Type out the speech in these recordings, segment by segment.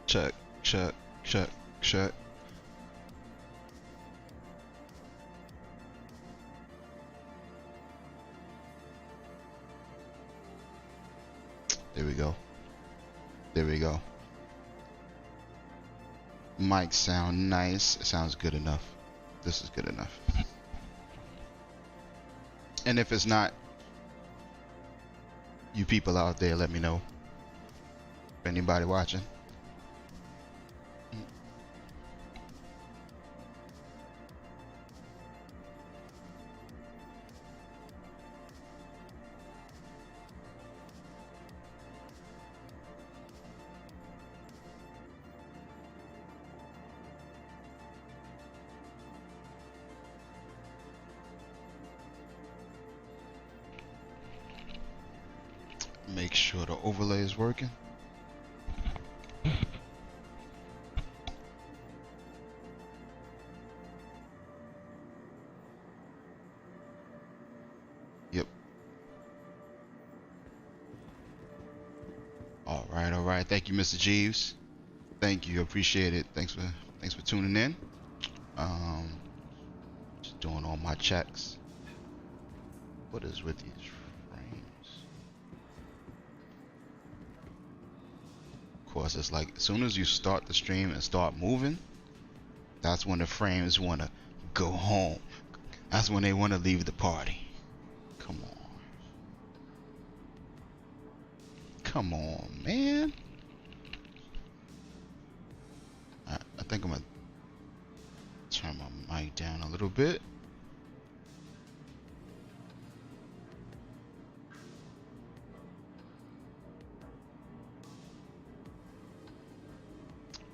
Check, check, check, check. There we go. There we go. Mic sound nice. It sounds good enough. This is good enough. And if it's not, you people out there, let me know. If anybody watching. Make sure the overlay is working. Yep. All right, all right. Thank you, Mr. Jeeves. Thank you, appreciate it. Thanks for tuning in. Just doing all my checks. What is with these frames? Of course, it's like as soon as you start the stream and start moving, that's when the frames want to go home. That's when they want to leave the party. Come on. Come on, man. I think I'm going to turn my mic down a little bit.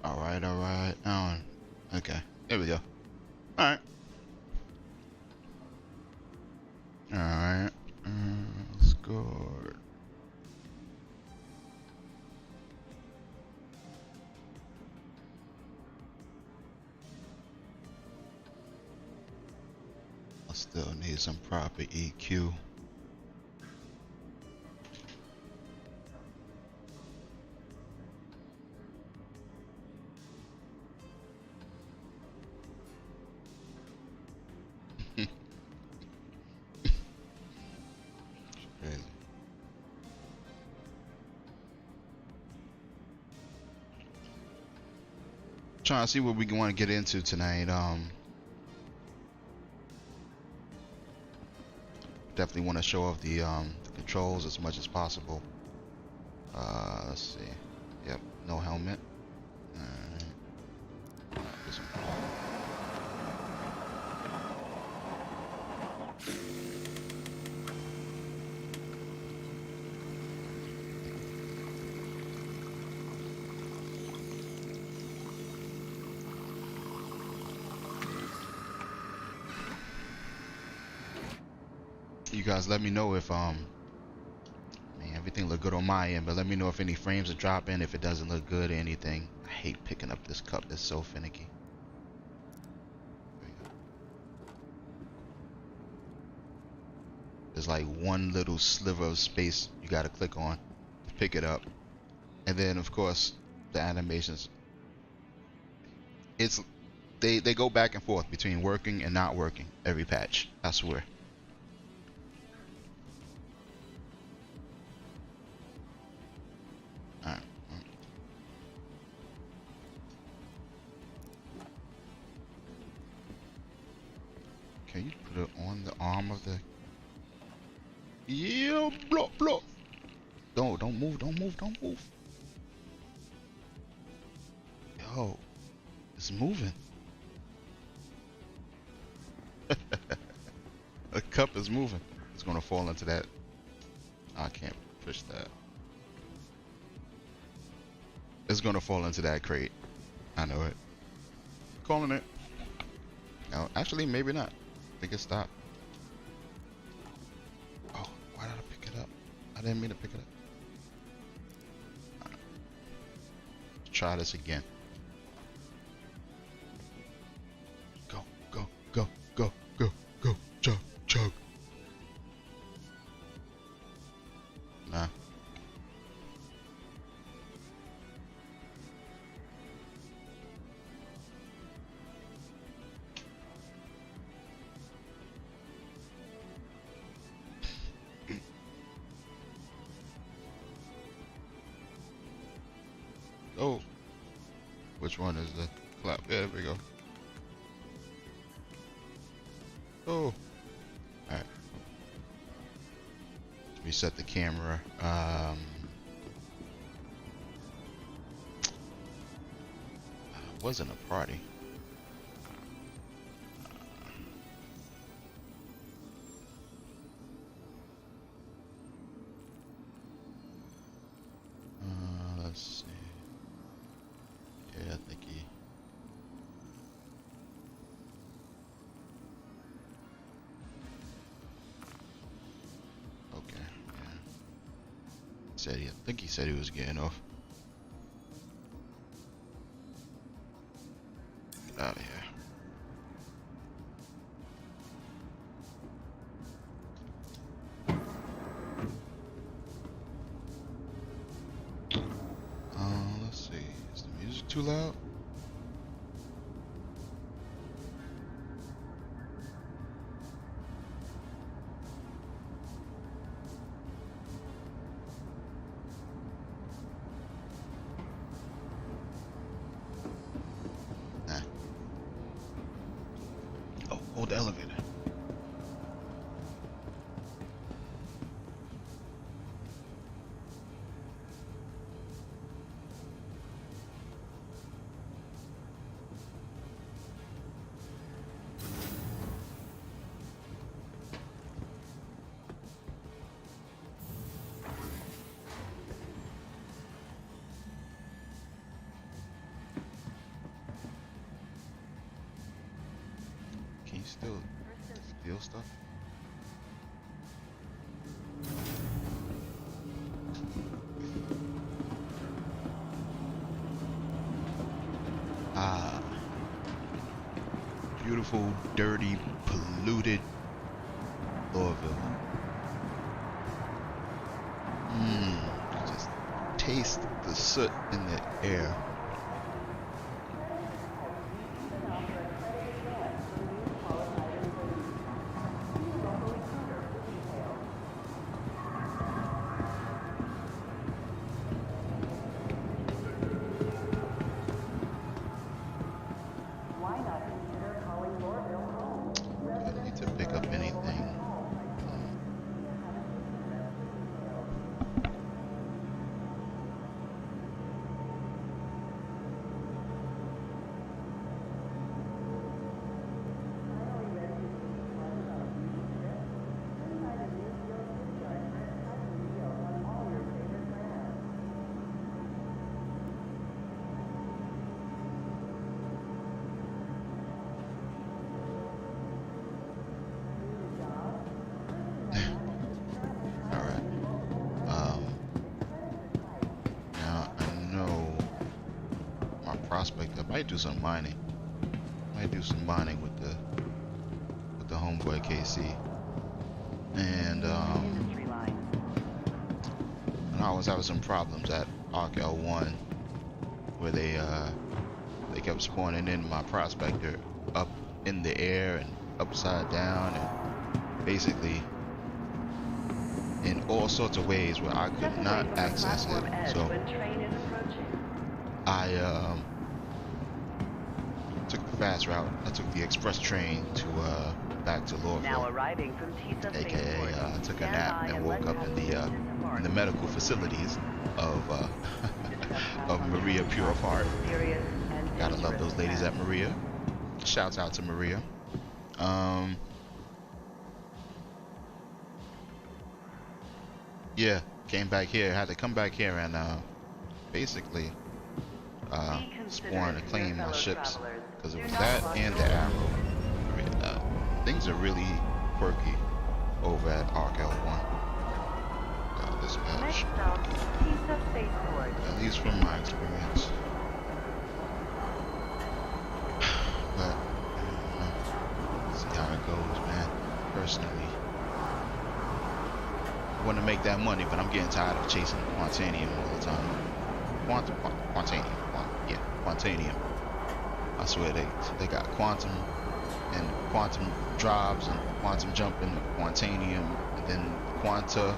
All right, all right. Oh, okay, there we go. All right. All right. Let's go. I still need some proper EQ. Trying to see what we want to get into tonight. Definitely want to show off the controls as much as possible. Let's see. Yep, no helmet. Alright. You guys let me know if man, everything look good on my end, but let me know if any frames are dropping, if it doesn't look good or anything. I hate picking up this cup, it's so finicky. There's like one little sliver of space you gotta click on to pick it up. And then of course the animations, it's they go back and forth between working and not working every patch, I swear. Can you put it on the arm of the... Yeah, block, block. No, don't move, don't move, don't move. Yo, it's moving. The cup is moving. It's gonna fall into that. I can't push that. It's gonna fall into that crate. I know it. Calling it. No, actually, maybe not. I think it stopped. Oh, why did I pick it up? I didn't mean to pick it up. Let's try this again. Go, go, go, go, go, go, chug, chug. Nah. Oh, which one is the clap? Yeah, there we go. Oh, all right. Reset the camera. Wasn't a party. Let's see. Yeah, I think he. Okay. Yeah. Said he. I think he said he was getting off. Get out of here. Let's see. Is the music too loud? Nah. Oh, hold the elevator. Can you still steal stuff? Ah, beautiful, dirty, polluted Louisville. Just taste the soot in the air. To pick up anything. Prospector. I might do some mining. Might do some mining with the homeboy KC. And I was having some problems at Arc L1 where they kept spawning in my Prospector up in the air and upside down and basically in all sorts of ways where I could not access it. So I took the fast route. I took the express train to back to Louisville. Now arriving from AKA took a nap and woke up in the medical facilities of of Maria Pure of Heart. Gotta love those ladies at Maria. Shouts out to Maria. Yeah, came back here. Had to come back here and basically spawn to claim my ships, because it was that and the arrow. Things are really quirky over at Arc L1. This match, at least from my experience. But see how it goes, man. Personally, I want to make that money, but I'm getting tired of chasing Quantanium all the time. Quantanium. I swear they got quantum and quantum drives and quantum jumping, Quantanium, and then Quanta,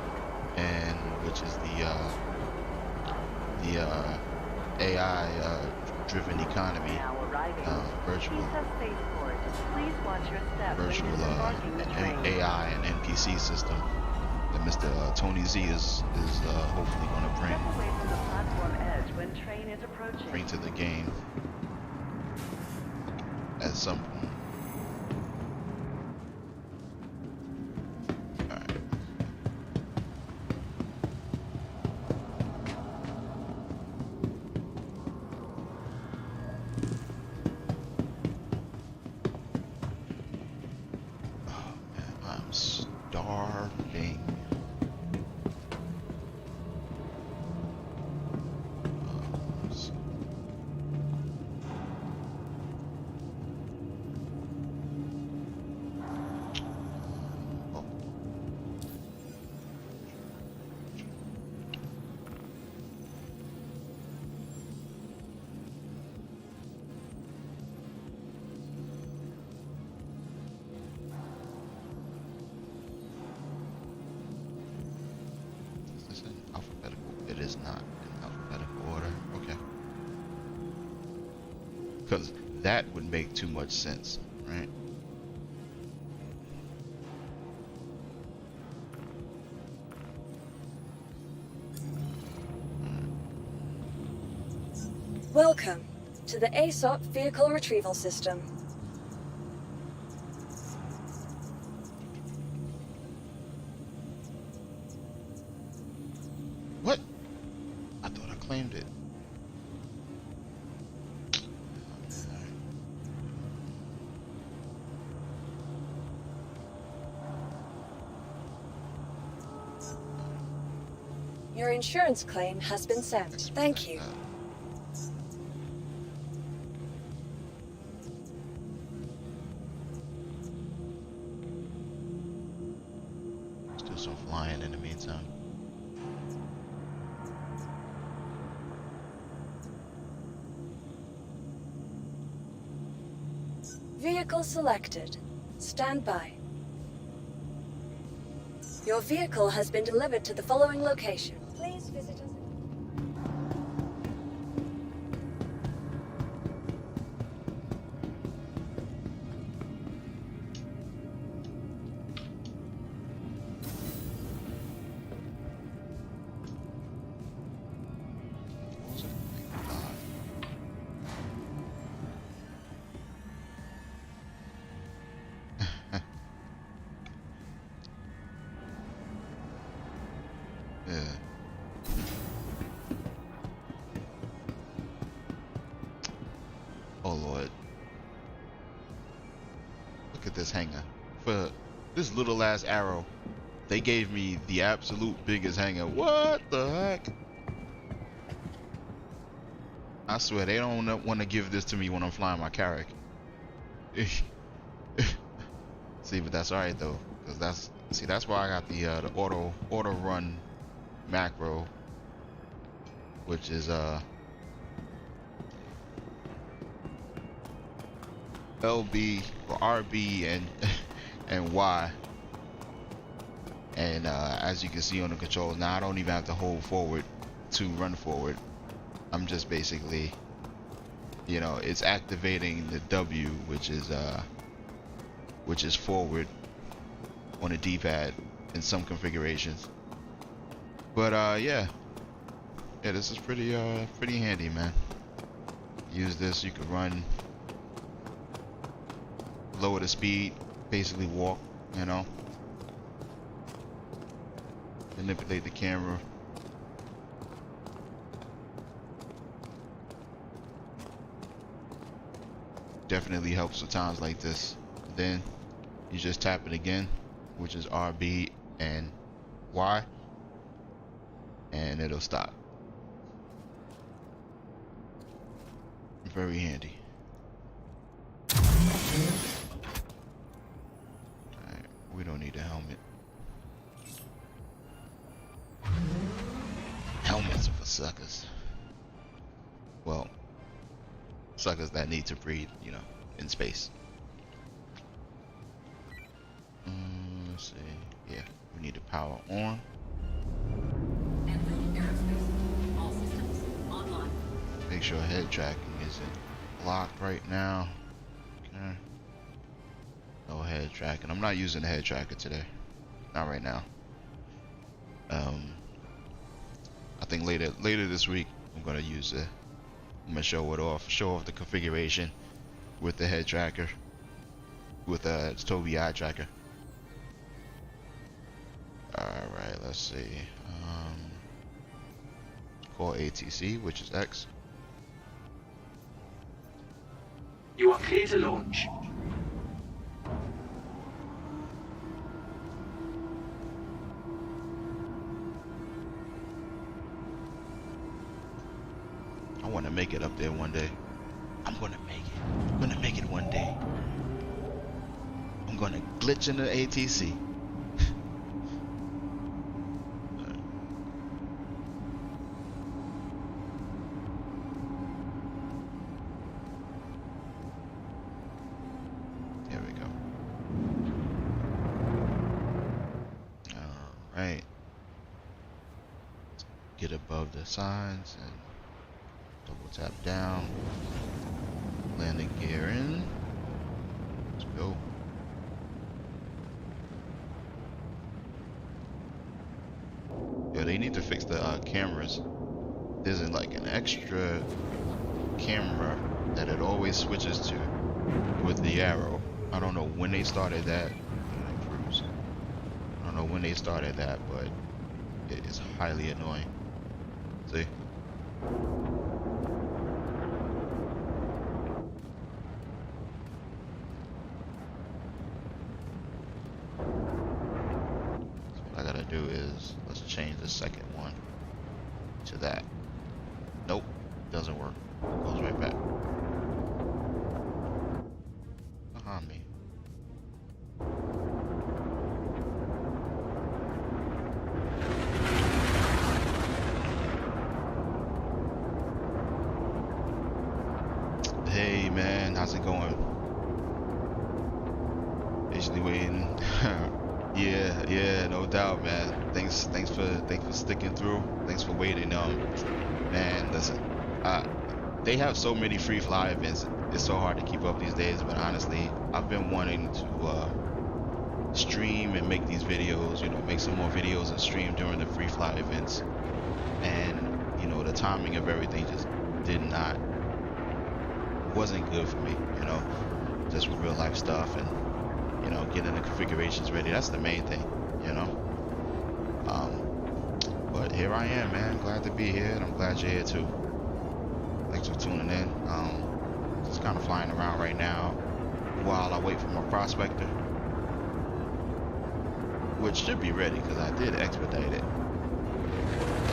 and which is the AI driven economy, Now arriving. virtual Pizza Spaceport. Please watch your step when disembarking the train. AI and NPC system that Mr. Tony Z is hopefully going to Step away from the platform edge when train is approaching. bring to the game at some point. All right. Oh man, I'm starving. Is this in alphabetical? It is not in alphabetical order. Okay. Because that would make too much sense, right? Welcome to the ASOP Vehicle Retrieval System. What? I thought I claimed it. Your insurance claim has been sent. Thank you. Let's do some flying in the meantime. Vehicle selected. Stand by. Your vehicle has been delivered to the following location. Please visit us. What was it? Yeah. Oh Lord. Look at this hanger. For this little ass arrow, they gave me the absolute biggest hanger. What the heck? I swear they don't want to give this to me when I'm flying my Carrack. See, but that's alright though, cause that's why I got the auto run macro, which is LB or RB and Y. And as you can see on the controls, now I don't even have to hold forward to run forward. I'm just basically, you know, it's activating the W, which is forward on a D-pad in some configurations. But yeah, this is pretty handy, man. Use this, you can run, lower the speed, basically walk, you know, manipulate the camera. Definitely helps with times like this. Then you just tap it again, which is RB and Y, and it'll stop. Very handy. Alright, we don't need a helmet. Helmets are for suckers. Well, suckers that need to breathe, you know, in space. Let's see. Yeah, we need to power on. Make sure head tracking isn't locked right now. Okay. No head tracking. I'm not using the head tracker today. Not right now. I think later this week I'm gonna use it. I'm gonna show off the configuration with the head tracker, with a Tobii eye tracker. All right, let's see. Call ATC, which is X. You are clear to launch. I want to make it up there one day. I'm gonna make it. I'm gonna make it one day. I'm gonna glitch in the ATC. There we go. All right. Get above the signs and double tap down, landing gear in, let's go. Yeah, they need to fix the cameras. There's like an extra camera that it always switches to with the arrow. I don't know when they started that. I don't know when they started that, but it is highly annoying. See? Do is let's change the second one to that. Nope, doesn't work. Goes right back behind me. Hey man, how's it going? Patiently waiting. Yeah, no doubt, man. Thanks for sticking through. Thanks for waiting. Man, listen, they have so many free fly events. It's so hard to keep up these days. But honestly, I've been wanting to stream and make these videos. You know, make some more videos and stream during the free fly events. And you know, the timing of everything just wasn't good for me. You know, just with real life stuff and, you know, getting the configurations ready. That's the main thing, you know. But here I am, man. Glad to be here, and I'm glad you're here too. Thanks for tuning in. Just kind of flying around right now while I wait for my Prospector, which should be ready because I did expedite it.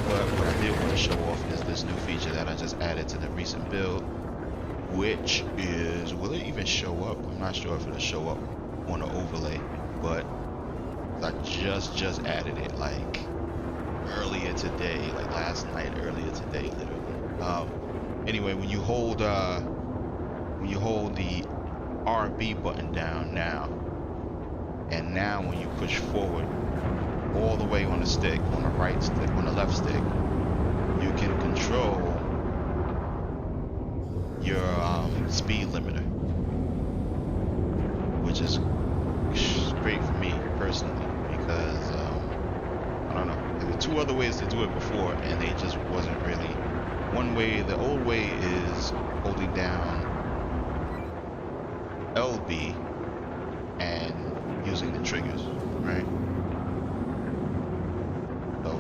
But what I did want to show off is this new feature that I just added to the recent build, which is, will it even show up? I'm not sure if it'll show up on the overlay, but I just added it like earlier today, like last night, earlier today, literally. Anyway, when you hold the RB button down now, and now when you push forward all the way on the stick, on the right stick, on the left stick, you can control your speed limiter, which is great for me personally, because I don't know, there were two other ways to do it before and they just wasn't really. One way, the old way, is holding down LB and using the triggers, right? So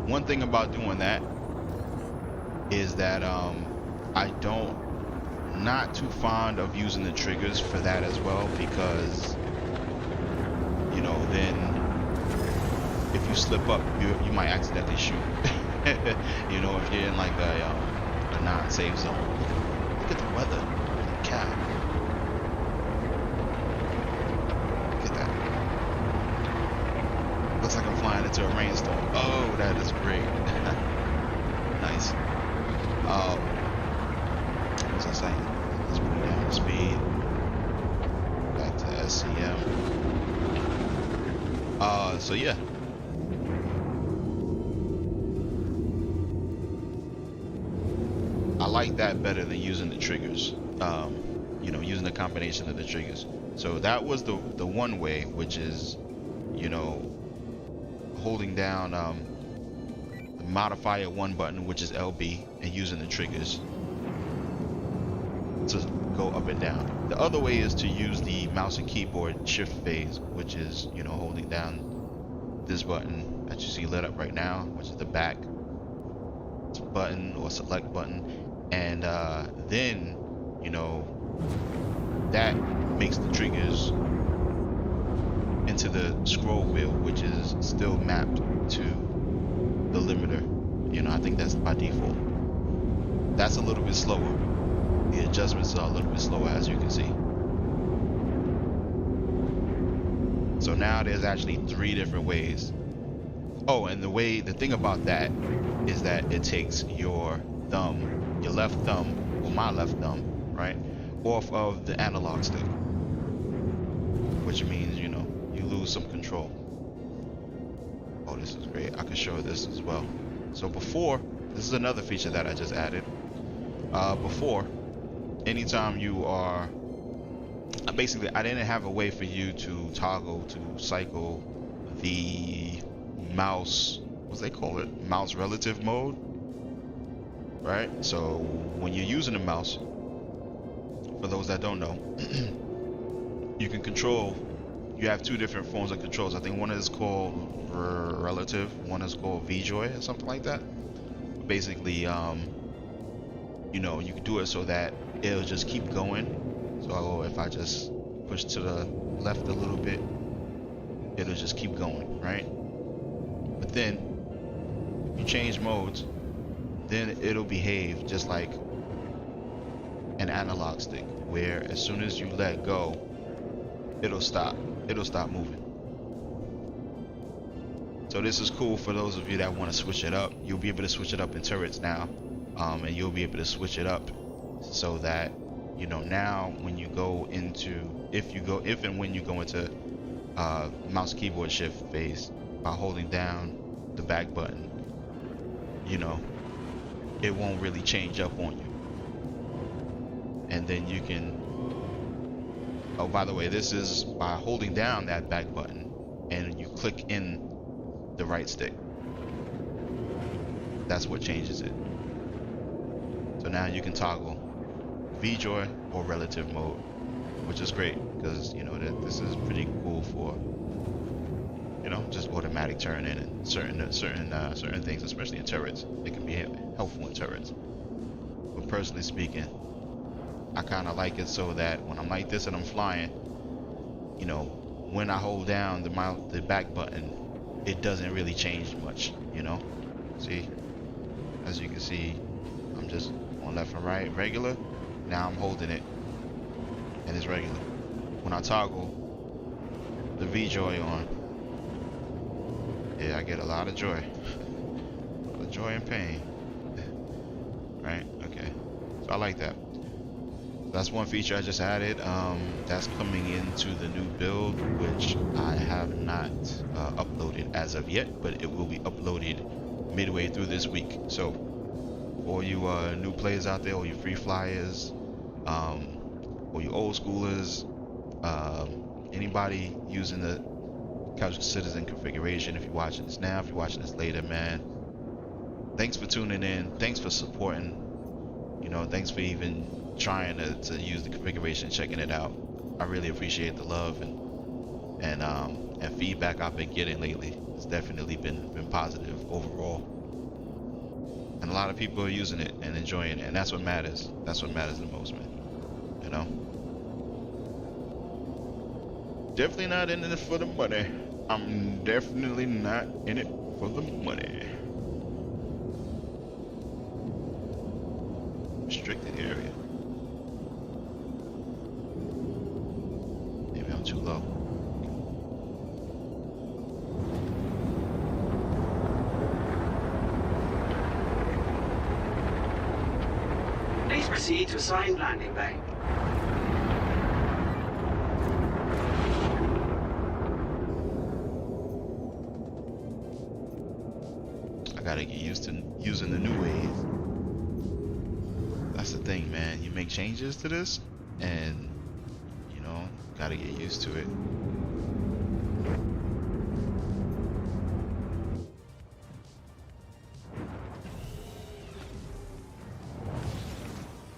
one thing about doing that is that not too fond of using the triggers for that as well, because, you know, then if you slip up, you might accidentally shoot. You know, if you're in like a non-safe zone. Look at the weather. Holy cow. Look at that. Looks like I'm flying into a rainstorm. Oh, that is great. Nice. What was I saying? Let's bring down the speed. Back to SCM. So yeah. like that better than using the triggers. You know, using the combination of the triggers. So that was the one way, which is, you know, holding down the modifier 1 button, which is LB, and using the triggers to go up and down. The other way is to use the mouse and keyboard shift phase, which is, you know, holding down this button that you see lit up right now, which is the back button or select button, and then, you know, that makes the triggers into the scroll wheel, which is still mapped to the limiter. You know, I think that's by default. That's a little bit slower. The adjustments are a little bit slower, as you can see. So now there's actually 3 different ways. Oh, and the thing about that is that it takes your thumb, your left thumb, or my left thumb, right, off of the analog stick, which means, you know, you lose some control. Oh, this is great. I can show this as well. So before, this is another feature that I just added. Before, anytime you are, basically, I didn't have a way for you to toggle to cycle the mouse, what's they call it, mouse relative mode, right? So when you're using the mouse, for those that don't know, you can control, you have 2 different forms of controls. I think one is called relative, one is called VJoy or something like that. But basically, you know, you can do it so that it'll just keep going. So if I just push to the left a little bit, it'll just keep going, right? But then if you change modes, then it'll behave just like an analog stick, where as soon as you let go, it'll stop moving. So this is cool for those of you that want to switch it up. You'll be able to switch it up in turrets now, and you'll be able to switch it up so that, you know, now when you go into, if and when you go into mouse keyboard shift phase by holding down the back button, you know, it won't really change up on you. And then you can, oh, by the way, this is by holding down that back button and you click in the right stick. That's what changes it. So now you can toggle VJoy or relative mode, which is great because, you know, that this is pretty cool for, you know, just automatic turning and certain things, especially in turrets. It can be helpful in turrets. But personally speaking, I kind of like it so that when I'm like this and I'm flying, you know, when I hold down the back button, it doesn't really change much, you know. See, as you can see, I'm just on left and right regular. Now I'm holding it and it's regular. When I toggle the VJoy on, yeah, I get a lot of joy. A lot of joy and pain. Right? Okay. So I like that. That's one feature I just added. That's coming into the new build, which I have not uploaded as of yet, but it will be uploaded midway through this week. So for you new players out there, or you free flyers, or you old schoolers, anybody using the Couch Citizen configuration, if you're watching this now, if you're watching this later, man, thanks for tuning in, thanks for supporting, you know, thanks for even trying to use the configuration, checking it out. I really appreciate the love and feedback I've been getting lately. It's definitely been positive overall, and a lot of people are using it and enjoying it, and that's what matters. That's what matters the most, man. You know, definitely not in it for the money. I'm definitely not in it for the money. Restricted area. Maybe I'm too low. Please proceed to assigned landing bay. I gotta get used to using the new ways. the thing, man. You make changes to this, and you know, gotta get used to it.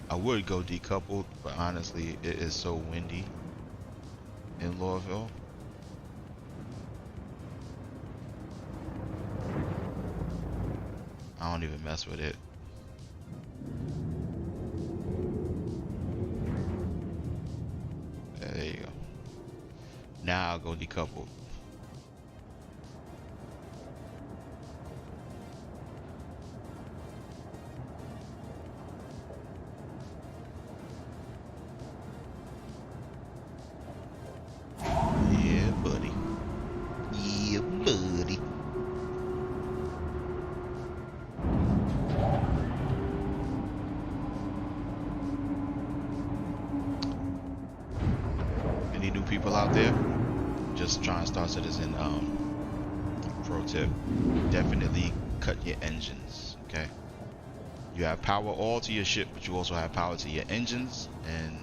I would go decoupled, but honestly, it is so windy in Laurelville. I don't even mess with it. There you go. Now I'll go decoupled. Yeah, buddy. Yeah, buddy. Any new people out there? Just trying to start Citizen. Pro tip: definitely cut your engines. Okay. You have power all to your ship, but you also have power to your engines, and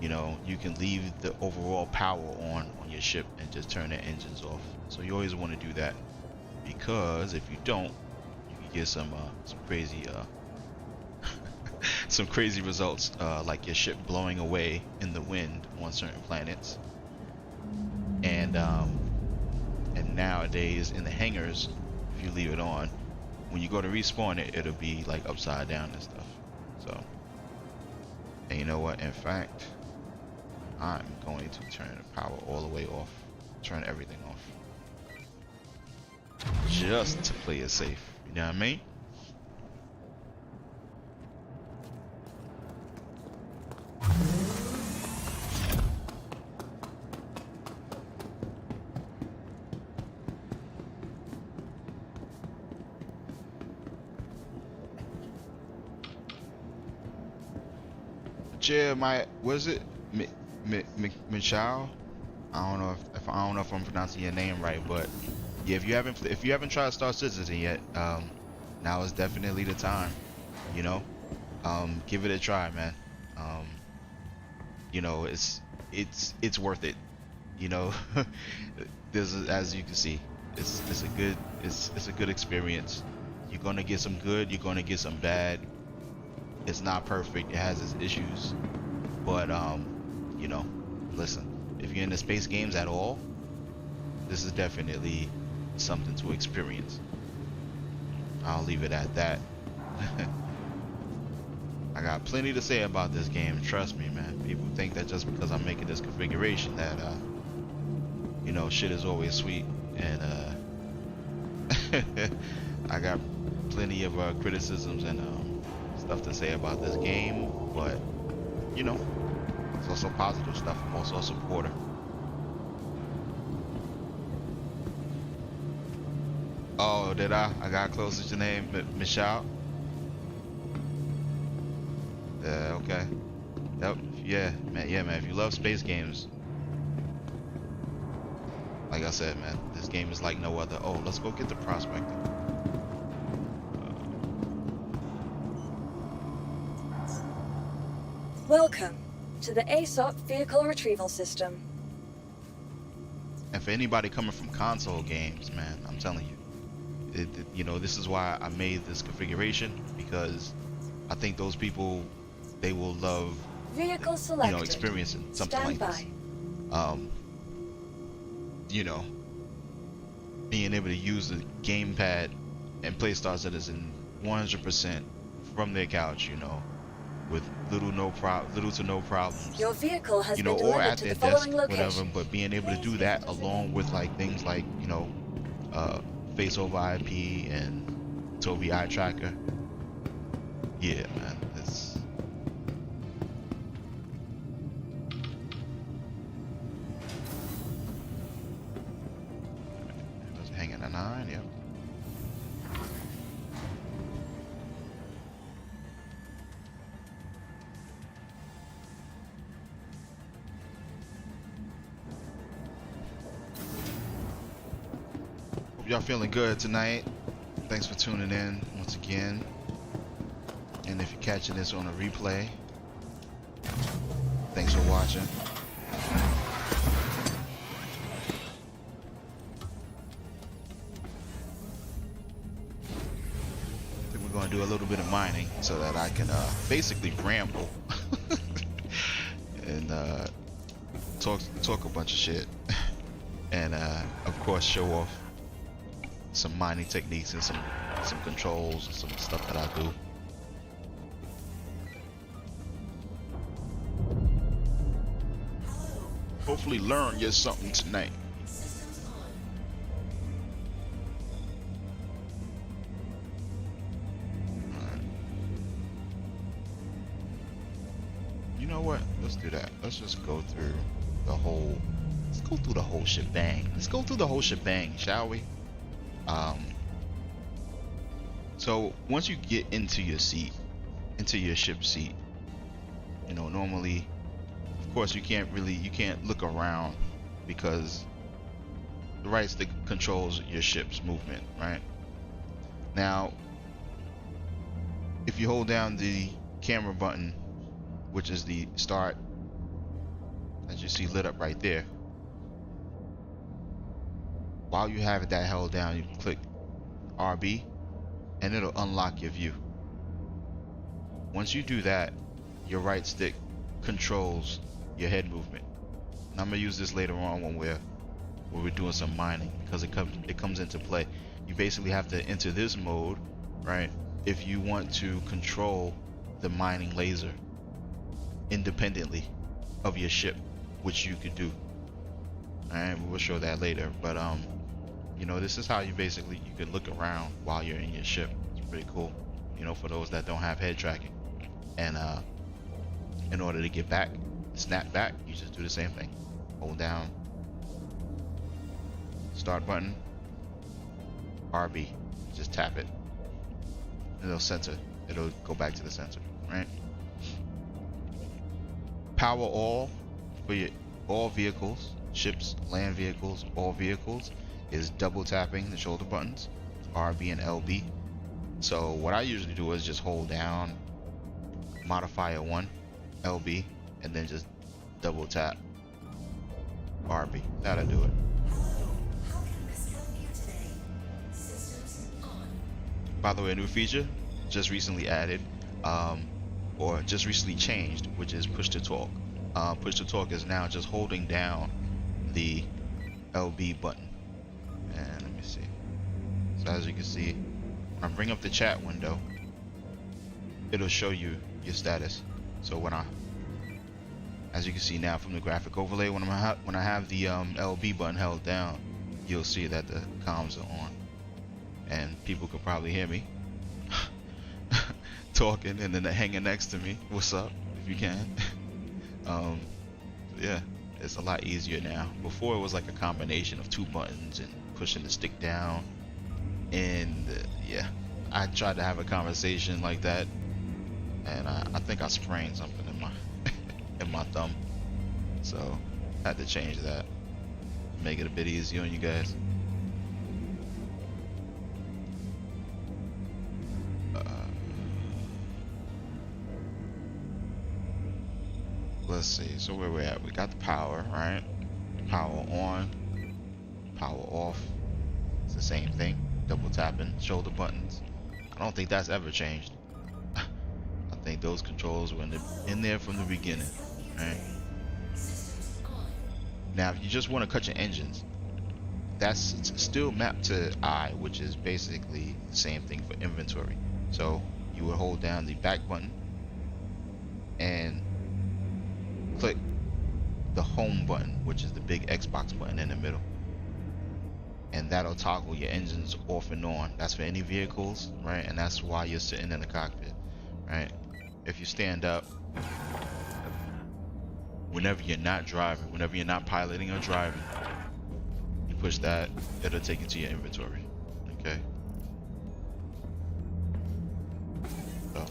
you know, you can leave the overall power on your ship and just turn the engines off. So you always want to do that, because if you don't, you can get some crazy some crazy results, like your ship blowing away in the wind on certain planets. And nowadays in the hangars, if you leave it on, when you go to respawn it, it'll be like upside down and stuff. So, and you know what? In fact, I'm going to turn the power all the way off, turn everything off, just to play it safe. You know what I mean? My, was it Michelle? I don't know if I'm pronouncing your name right, but yeah, if you haven't tried Star Citizen yet, now is definitely the time. You know, give it a try, man. You know, it's worth it. You know, as you can see, it's a good experience. You're gonna get some good, you're gonna get some bad. It's not perfect, it has its issues, but you know, listen, if you're into space games at all, this is definitely something to experience. I'll leave it at that. I got plenty to say about this game, trust me, man. People think that just because I'm making this configuration that you know, shit is always sweet, and I got plenty of criticisms and stuff to say about this game, but you know, it's also positive stuff. I'm also a supporter. Oh, did I got close to your name, Michelle? Okay. Yep. Yeah, man. If you love space games, like I said, man, this game is like no other. Oh, let's go get the Prospector. Welcome to the ASOP Vehicle Retrieval System. And for anybody coming from console games, man, I'm telling you, you know, this is why I made this configuration, because I think those people, they will love, Vehicle selected. you know, experiencing something like this. You know, being able to use the Gamepad and play Star Citizen 100% from their couch, you know, with little to no problems. Your vehicle has you know, been or delivered at to their the desk, following location. whatever. But being able to do that along with like things like, you know, face over IP and Tobii eye tracker. Yeah, man, it's. Just hanging a 9, yep. Y'all feeling good tonight? Thanks for tuning in once again. And if you're catching this on a replay, thanks for watching. Then we're going to do a little bit of mining so that I can basically ramble and talk a bunch of shit, and of course show off some mining techniques and some controls and some stuff that I do. Hopefully learn you something tonight. Alright. You know what? Let's do that. Let's just go through the whole shebang. Let's go through the whole shebang, shall we? So once you get into your seat, into your ship seat, you know, normally, of course, you can't look around because the right stick controls your ship's movement, right? Now, if you hold down the camera button, which is the start, as you see lit up right there, while you have that held down, you can click RB and it'll unlock your view. Once you do that, your right stick controls your head movement. And I'm gonna use this later on when we're doing some mining, because it comes into play. You basically have to enter this mode, right, if you want to control the mining laser independently of your ship, which you could do. Alright, we'll show that later, but you know, this is how you can look around while you're in your ship. It's pretty cool, you know, for those that don't have head tracking. And in order to get back, snap back, you just do the same thing. Hold down start button, RB, just tap it, and it'll center. It'll go back to the center, right? Power all for all vehicles, ships, land vehicles, all vehicles, is double tapping the shoulder buttons, RB and LB. So what I usually do is just hold down modifier 1, LB, and then just double tap RB. That'll do it. By the way, a new feature just recently added, or just recently changed, which is push to talk. Push to talk is now just holding down the LB button. And let me see. So as you can see, when I bring up the chat window, it'll show you your status. So when as you can see now from the graphic overlay, when I have the LB button held down, you'll see that the comms are on, and people could probably hear me talking, and then they're hanging next to me. What's up, if you can. Yeah, it's a lot easier now. Before it was like a combination of 2 buttons and pushing the stick down, and yeah, I tried to have a conversation like that, and I think I sprained something in my in my thumb, so I had to change that, make it a bit easier on you guys. Let's see, so where we're at, we got the power, right? Power on, power off, it's the same thing, double tapping shoulder buttons. I don't think that's ever changed. I think those controls were in there from the beginning, right? Now if you just want to cut your engines, that's still mapped to I, which is basically the same thing for inventory. So you would hold down the back button and click the home button, which is the big Xbox button in the middle, and that'll toggle your engines off and on. That's for any vehicles, right? And that's why you're sitting in the cockpit, right? If you stand up, whenever you're not driving, whenever you're not piloting or driving, you push that, it'll take you to your inventory. Okay. So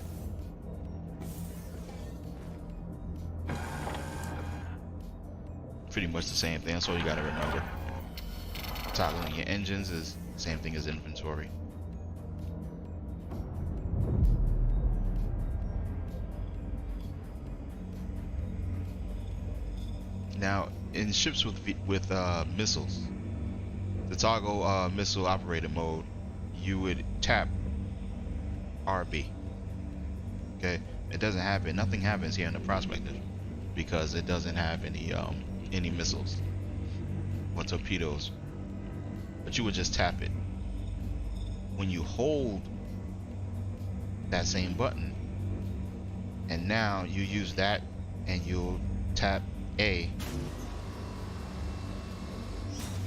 pretty much the same thing. That's all you gotta remember. Toggling your engines is the same thing as inventory. Now, in ships with missiles, to toggle missile operator mode, you would tap RB. Okay, it doesn't happen. Nothing happens here in the Prospector because it doesn't have any missiles or torpedoes. But you would just tap it. When you hold that same button, and now you use that, and you'll tap A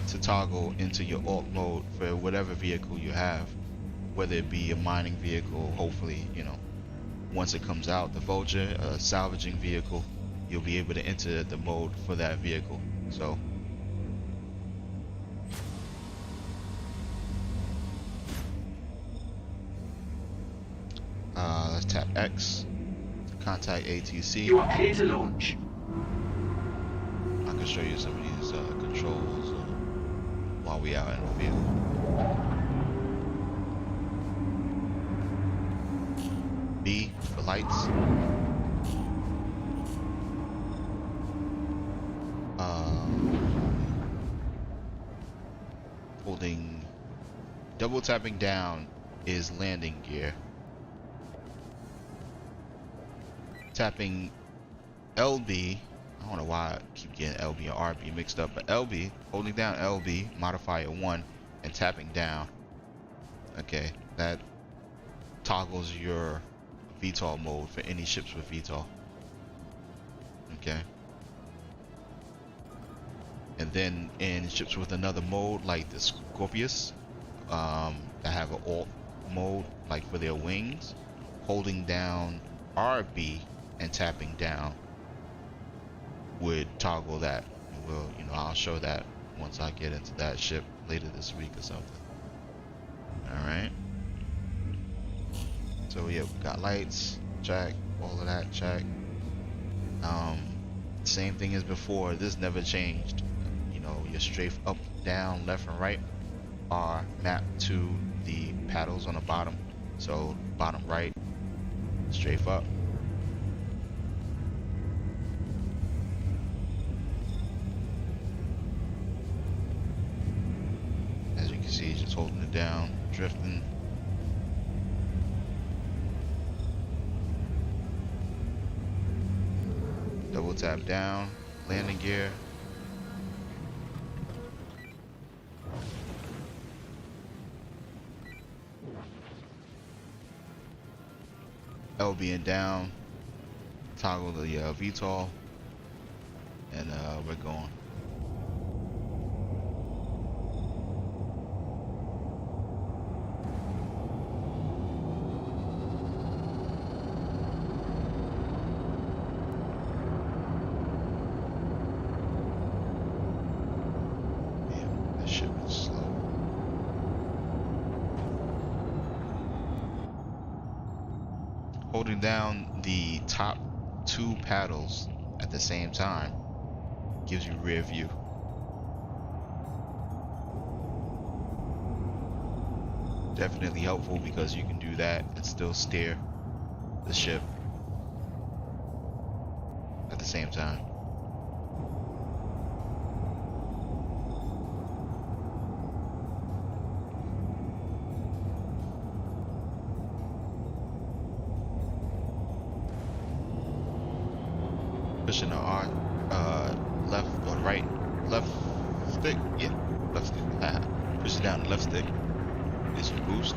to toggle into your alt mode for whatever vehicle you have, whether it be a mining vehicle. Hopefully, you know, once it comes out, the Vulture, a salvaging vehicle, you'll be able to enter the mode for that vehicle. So let's tap X to contact ATC. You are clear to launch. I can show you some of these controls while we out in the field. B for lights. Holding, double tapping down is landing gear. Tapping LB, I don't know why I keep getting LB and RB mixed up, but LB, holding down LB, modifier 1, and tapping down. Okay, that toggles your VTOL mode for any ships with VTOL. Okay. And then in ships with another mode, like the Scorpius, that have an alt mode, like for their wings, holding down RB and tapping down would toggle that. Well, you know, I'll show that once I get into that ship later this week or something. All right. So yeah, we got lights, check, all of that, check. Same thing as before. This never changed. You know, your strafe up, down, left, and right are mapped to the paddles on the bottom. So bottom right, strafe up. As you can see, just holding it down, drifting. Double tap down, landing gear. LB and down, toggle the VTOL, and we're going. Holding down the top two paddles at the same time gives you rear view. Definitely helpful because you can do that and still steer the ship at the same time. Pushing the R, left or right, left stick, yeah, left stick. Pushing down the left stick is your boost.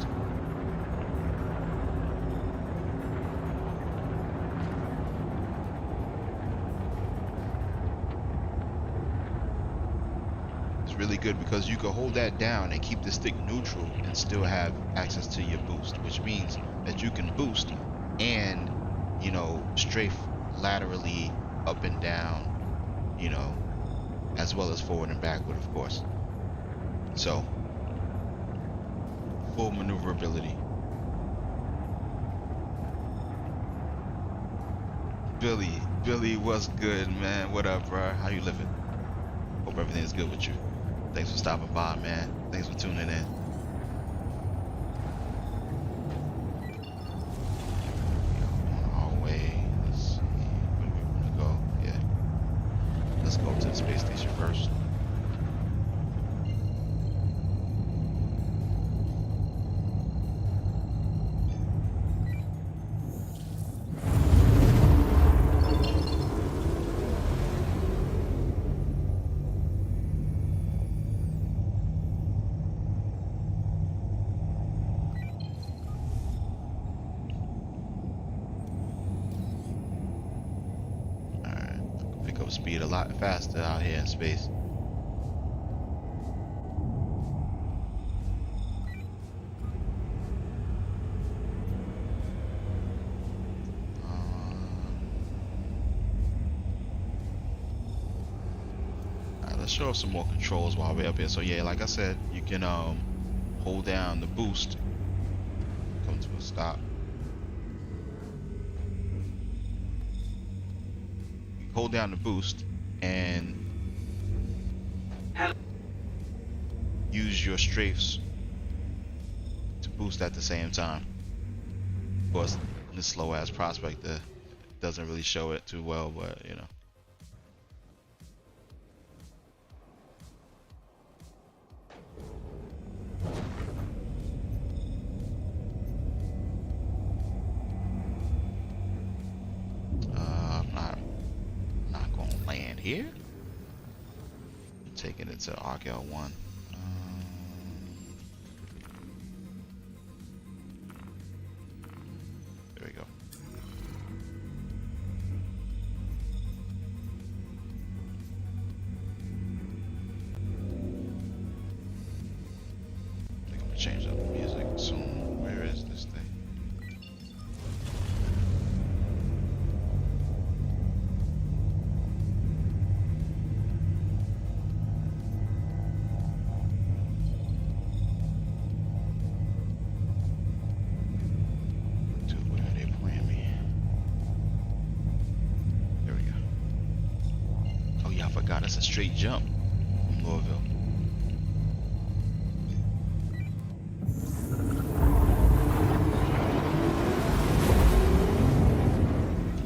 It's really good because you can hold that down and keep the stick neutral and still have access to your boost, which means that you can boost and, you know, strafe laterally up and down, you know, as well as forward and backward, of course. So, full maneuverability. Billy, what's good, man? What up, bro? How you living? Hope everything's good with you. Thanks for stopping by, man. Thanks for tuning in. Let's go to up speed a lot faster out here in space. Let's show off some more controls while we're up here. So yeah, like I said, you can hold down the boost, come to a stop. You hold down the boost and use your strafes to boost at the same time. Of course, this slow ass Prospector doesn't really show it too well, but you know. Here, I'm taking it to ARC-L1. There we go. I think I'm gonna change up the music soon. Where is this thing? God, that's a straight jump from Louisville.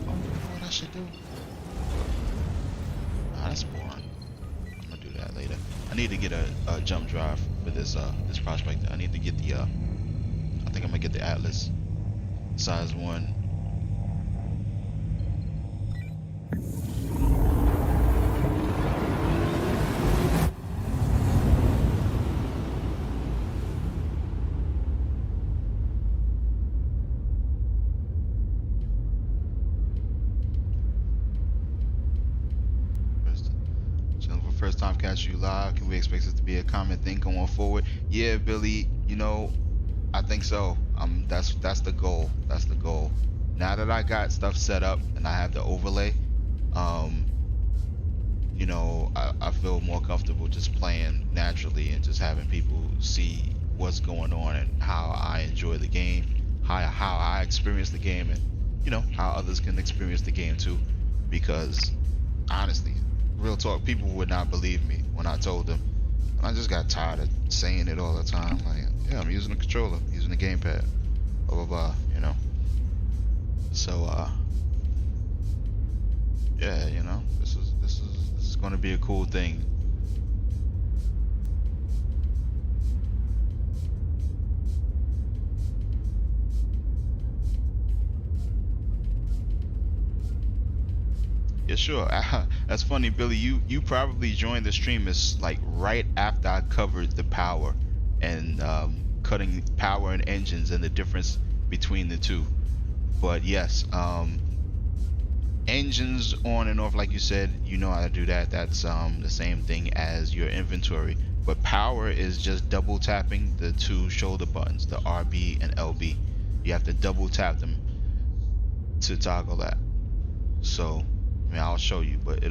Oh, what I should do? Nah, that's boring. I'm gonna do that later. I need to get a jump drive for this this Prospector. I need to get the I think I'm gonna get the Atlas size 1. First time catching you live. Can we expect this to be a common thing going forward? Yeah, Billy, you know, I think so. That's the goal. That's the goal. Now that I got stuff set up and I have the overlay, you know, I feel more comfortable just playing naturally and just having people see what's going on and how I enjoy the game, how I experience the game, and you know, how others can experience the game too. Because honestly, real talk, people would not believe me when I told them. And I just got tired of saying it all the time. Like, yeah, I'm using the controller, using the gamepad, blah blah blah, you know. So yeah, you know, this is going to be a cool thing. Yeah, sure. That's funny, Billy. You probably joined the stream as like right after I covered the power and cutting power and engines and the difference between the two. But yes, engines on and off, like you said, you know how to do that. That's the same thing as your inventory. But power is just double tapping the two shoulder buttons, the RB and LB. You have to double tap them to toggle that. So I mean, I'll show you, but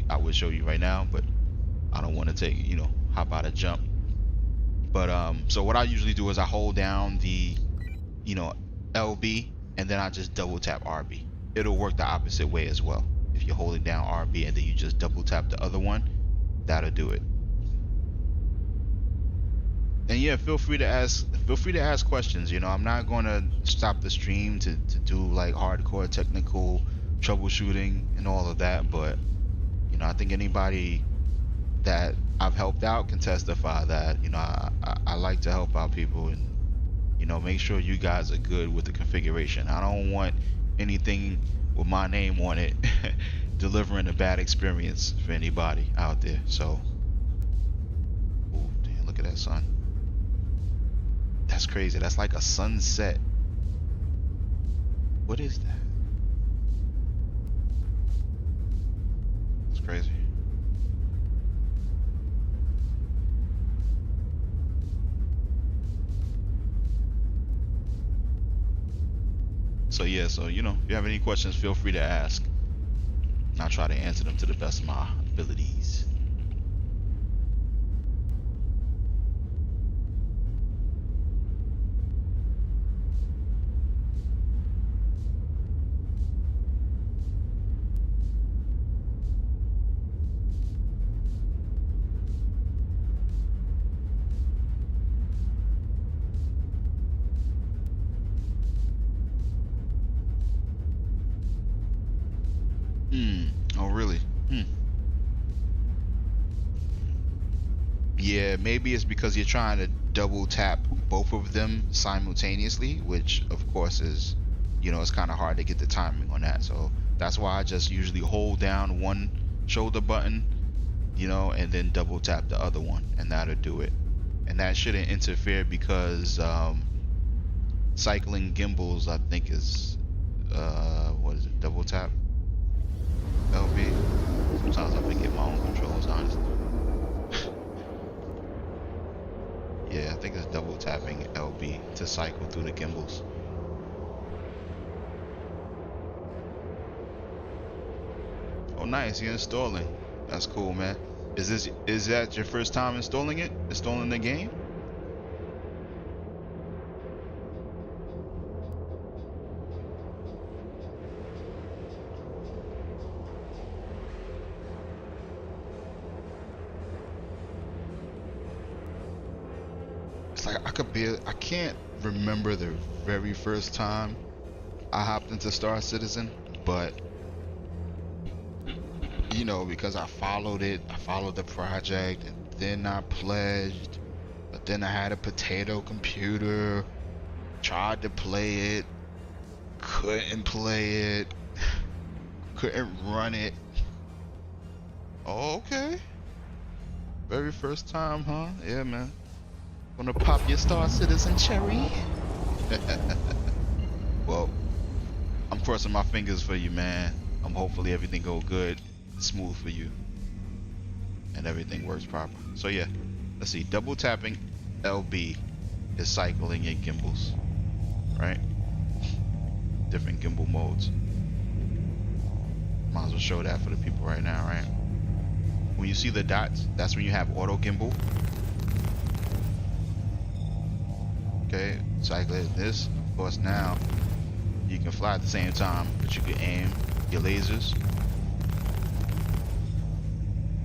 I will show you right now, but I don't want to take, you know, hop out of jump. But so what I usually do is I hold down the, you know, LB, and then I just double tap RB. It'll work the opposite way as well. If you're holding down RB and then you just double tap the other one, that'll do it. And yeah, feel free to ask questions. You know, I'm not going to stop the stream to do like hardcore technical troubleshooting and all of that, but you know, I think anybody that I've helped out can testify that, you know, I like to help out people and, you know, make sure you guys are good with the configuration. I don't want anything with my name on it delivering a bad experience for anybody out there. So, oh damn, look at that sun. That's crazy. That's like a sunset. What is that? It's crazy. So yeah, so you know, if you have any questions, feel free to ask. And I'll try to answer them to the best of my abilities. Oh really? Yeah, maybe it's because you're trying to double tap both of them simultaneously, which of course is, you know, it's kind of hard to get the timing on that. So that's why I just usually hold down one shoulder button, you know, and then double tap the other one, and that'll do it. And that shouldn't interfere because cycling gimbals, I think, is what is it? Double tap LB. Sometimes I forget my own controls, honestly. Yeah, I think it's double tapping LB to cycle through the gimbals. Oh, nice, you're installing. That's cool, man. Is that your first time installing it? Installing the game? It's like I can't remember the very first time I hopped into Star Citizen, but you know, because I followed the project, and then I pledged, but then I had a potato computer, tried to play it, couldn't play it, couldn't run it. Oh, okay. Very first time, huh? Yeah, man. Gonna pop your Star Citizen cherry? Well, I'm crossing my fingers for you, man. Hopefully everything go good, smooth for you, and everything works proper. So yeah, let's see. Double tapping LB is cycling in gimbals, right? Different gimbal modes. Might as well show that for the people right now, right? When you see the dots, that's when you have auto gimbal. Okay, cycle it. This, of course, now you can fly at the same time, but you can aim your lasers.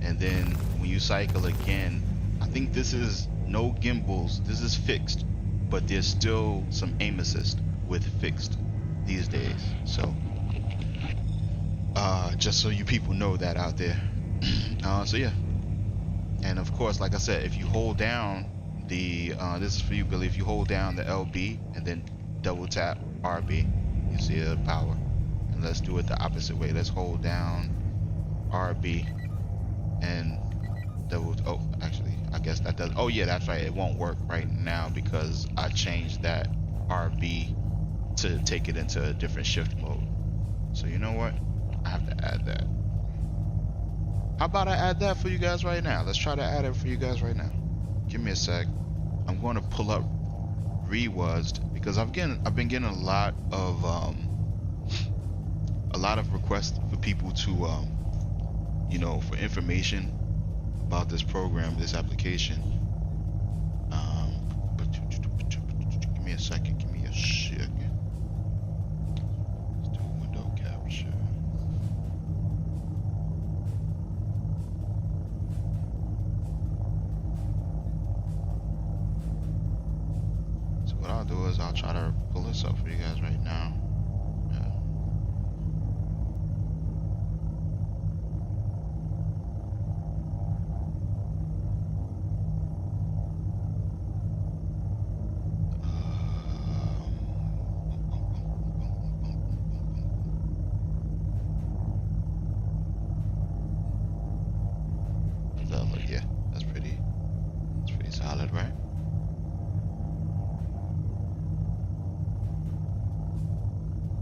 And then when you cycle again, I think this is no gimbals, this is fixed, but there's still some aim assist with fixed these days. So just so you people know that out there. So yeah, and of course, like I said, if you hold down the this is for you, Billy, if you hold down the LB and then double tap RB, you see the power. And let's do it the opposite way. Let's hold down RB and double, oh, actually, I guess that does, oh yeah, that's right, it won't work right now because I changed that RB to take it into a different shift mode. So you know what, I have to add that. How about I add that for you guys right now? Let's try to add it for you guys right now. Give me a sec. I'm going to pull up ReWASD because I've been getting a lot of requests for people to you know, for information about this program, this application. But give me a second. Give me a second. Let's do window capture. So what I'll do is I'll try to pull this up for you guys right now. Yeah, that's pretty solid, right?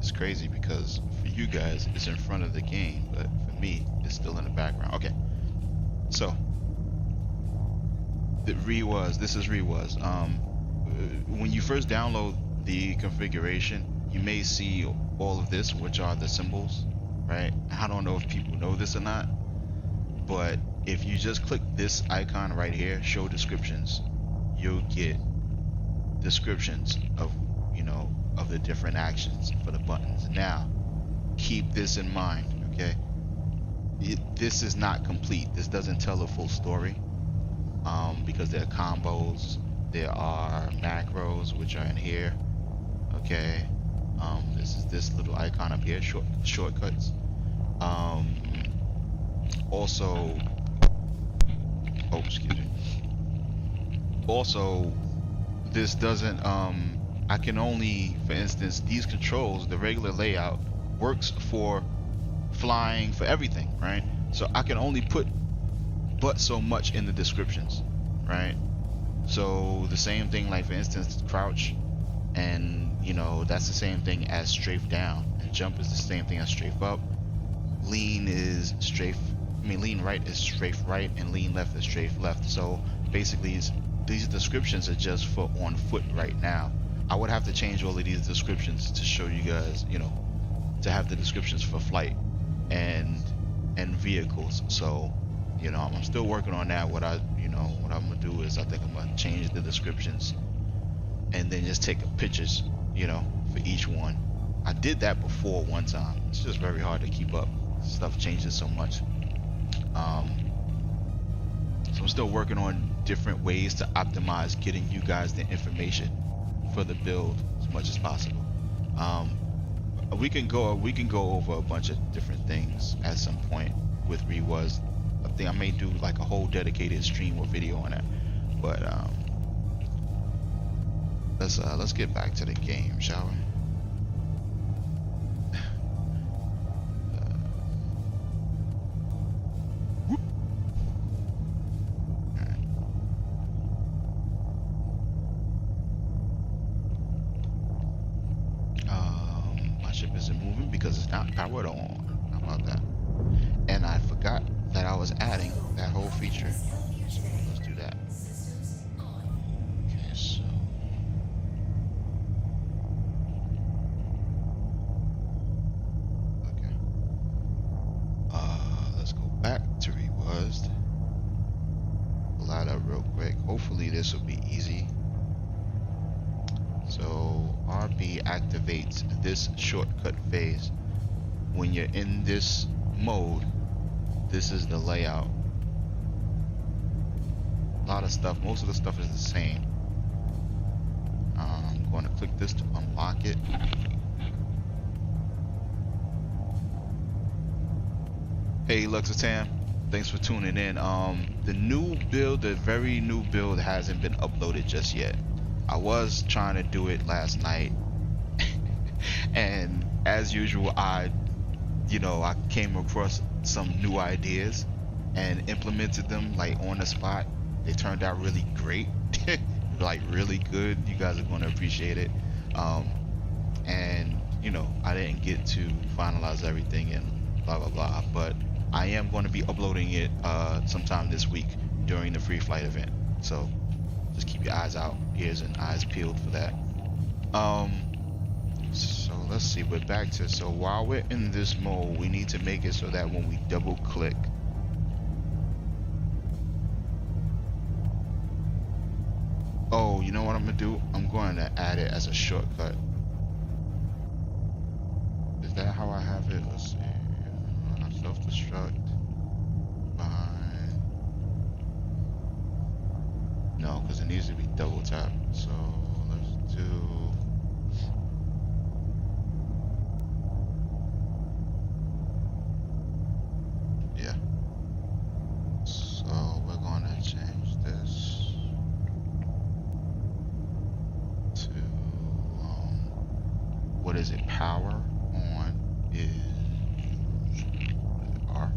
It's crazy because for you guys it's in front of the game, but for me it's still in the background. Okay, so this is REWAS. When you first download the configuration, you may see all of this, which are the symbols, right? I don't know if people know this or not, but if you just click this icon right here, show descriptions, you'll get descriptions of, you know, of the different actions for the buttons. Now, keep this in mind, okay? This is not complete. This doesn't tell a full story, because there are combos, there are macros, which are in here, okay? This is this little icon up here, shortcuts. Also, oh, excuse me. Also, this doesn't, I can only, for instance, these controls, the regular layout works for flying, for everything, right? So I can only put but so much in the descriptions, right? So the same thing, like for instance, crouch, and you know, that's the same thing as strafe down, and jump is the same thing as strafe up. Lean is strafe, lean right is strafe right, and lean left is strafe left. So basically these descriptions are just for on foot right now. I would have to change all of these descriptions to show you guys, you know, to have the descriptions for flight and vehicles. So, you know, I'm still working on that. What I'm gonna do is I think I'm gonna change the descriptions and then just take pictures, you know, for each one. I did that before one time. It's just very hard to keep up. Stuff changes so much. So I'm still working on different ways to optimize getting you guys the information for the build as much as possible. We can go over a bunch of different things at some point with REWAS. I think I may do like a whole dedicated stream or video on it. But let's get back to the game, shall we? Because it's not powered on. How about that? And I forgot that I was adding that whole feature. Let's do that. Okay, so okay. Let's go back to REWAS. Pull that up real quick. Hopefully this will be easy. So RB activates this shortcut phase. When you're in this mode, this is the layout. A lot of stuff, most of the stuff is the same. I'm going to click this to unlock it. Hey Luxatam, thanks for tuning in. The new build, the very new build, hasn't been uploaded just yet. I was trying to do it last night and as usual I came across some new ideas and implemented them like on the spot. They turned out really great. Like really good. You guys are going to appreciate it. And you know, I didn't get to finalize everything and blah blah blah, but I am going to be uploading it sometime this week during the free flight event. So just keep your eyes out, ears and eyes peeled for that. So let's see, we're back to, so while we're in this mode, we need to make it so that when we double click, oh, you know what I'm gonna do? I'm going to add it as a shortcut. Is that how I have it? Let's see. Self-destruct. Behind. No, because it needs to be double tap. So let's do. Yeah. So we're going to change this to what is it? Power on is R.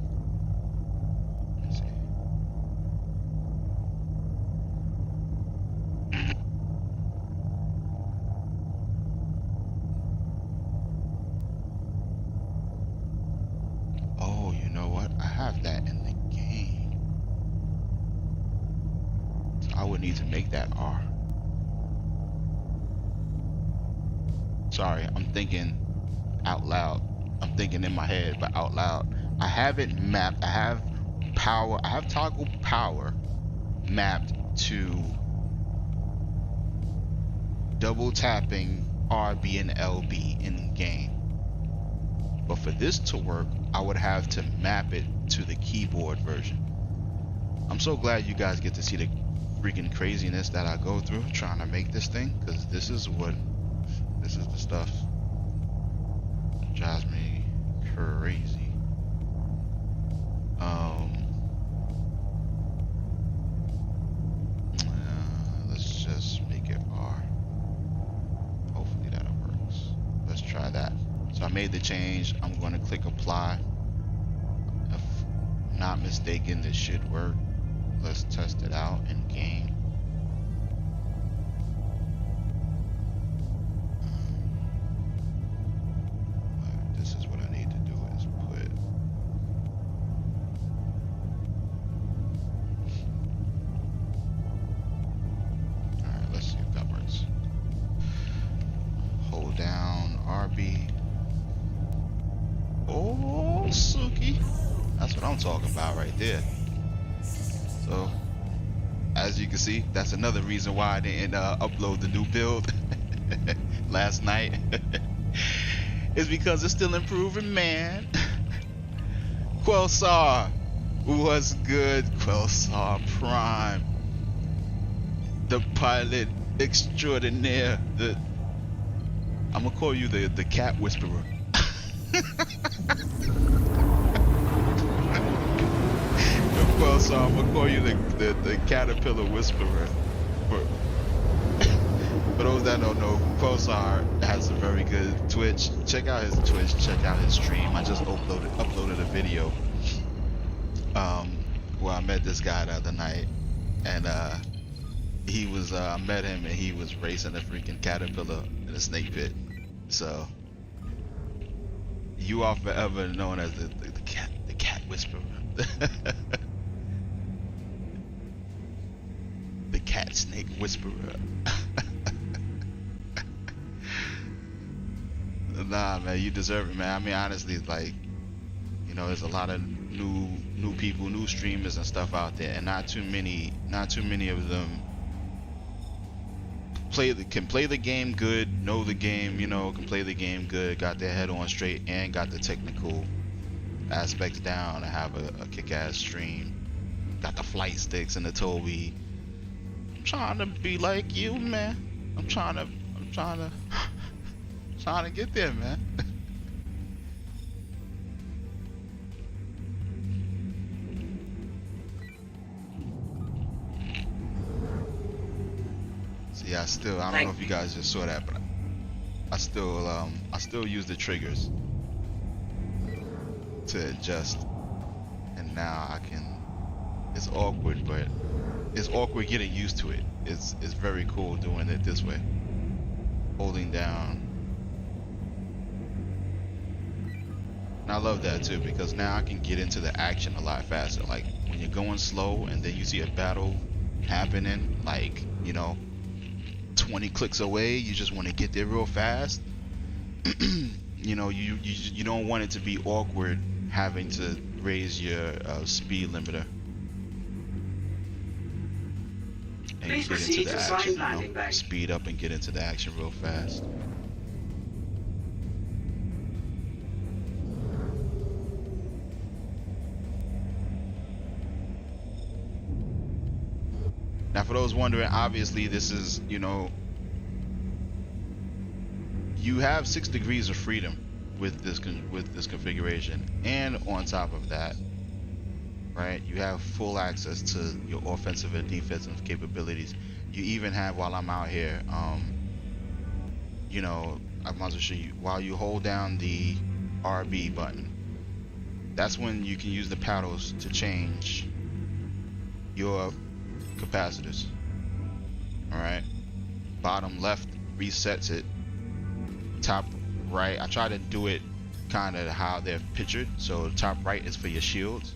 Let's see. have that in the game. So I would need to make that R. Sorry, I'm thinking out loud. I'm thinking in my head, but out loud. I have it mapped. I have power. I have toggle power mapped to double tapping RB and LB in game. But for this to work, I would have to map it to the keyboard version. I'm so glad you guys get to see the freaking craziness that I go through trying to make this thing, because this is the stuff that drives me crazy. Let's just make it R. Hopefully that works. Let's try that. So I made the change. I'm going to click apply. If I'm not mistaken, this should work. Let's test it out in game. This is what I need to do is put alright, let's see if that works. Hold down RB. Oh, Suki. That's what I'm talking about right there. So, as you can see, that's another reason why I didn't upload the new build last night. It's because it's still improving, man. Quelsar, what's good? Quelsar Prime, the pilot extraordinaire. I'm gonna call you the cat whisperer. So I'm gonna call you the caterpillar whisperer. For those that don't know, Quelsar has a very good Twitch. Check out his Twitch. Check out his stream. I just uploaded a video where I met this guy the other night, and he was I met him and he was racing a freaking caterpillar in a snake pit. So you are forever known as the cat whisperer. The cat snake whisperer. Nah, man, you deserve it, man. I mean, honestly, like, you know, there's a lot of new people, new streamers and stuff out there, and not too many of them can play the game good, know the game, you know, can play the game good, got their head on straight, and got the technical aspects down, and have a kick-ass stream. Got the flight sticks and the Toby. I'm trying to be like you, man. I'm trying to get there, man. See, I don't know if you guys just saw that, but I still use the triggers to adjust, and now I can. It's awkward, but it's awkward getting used to it. It's very cool doing it this way, holding down. And I love that too, because now I can get into the action a lot faster. Like when you're going slow and then you see a battle happening, like, you know, 20 clicks away, you just want to get there real fast. You know, you don't want it to be awkward having to raise your speed limiter. And Please get proceed into the to action, sign landing bay. speed up and get into the action real fast. Now, for those wondering, obviously this is, you know, you have 6 degrees of freedom with this configuration, and on top of that, right, you have full access to your offensive and defensive capabilities. You even have, while I'm out here, you know, I might as well show you, while you hold down the RB button, that's when you can use the paddles to change your capacitors. All right, bottom left resets it, top right, I try to do it kind of how they're pictured. So top right is for your shields,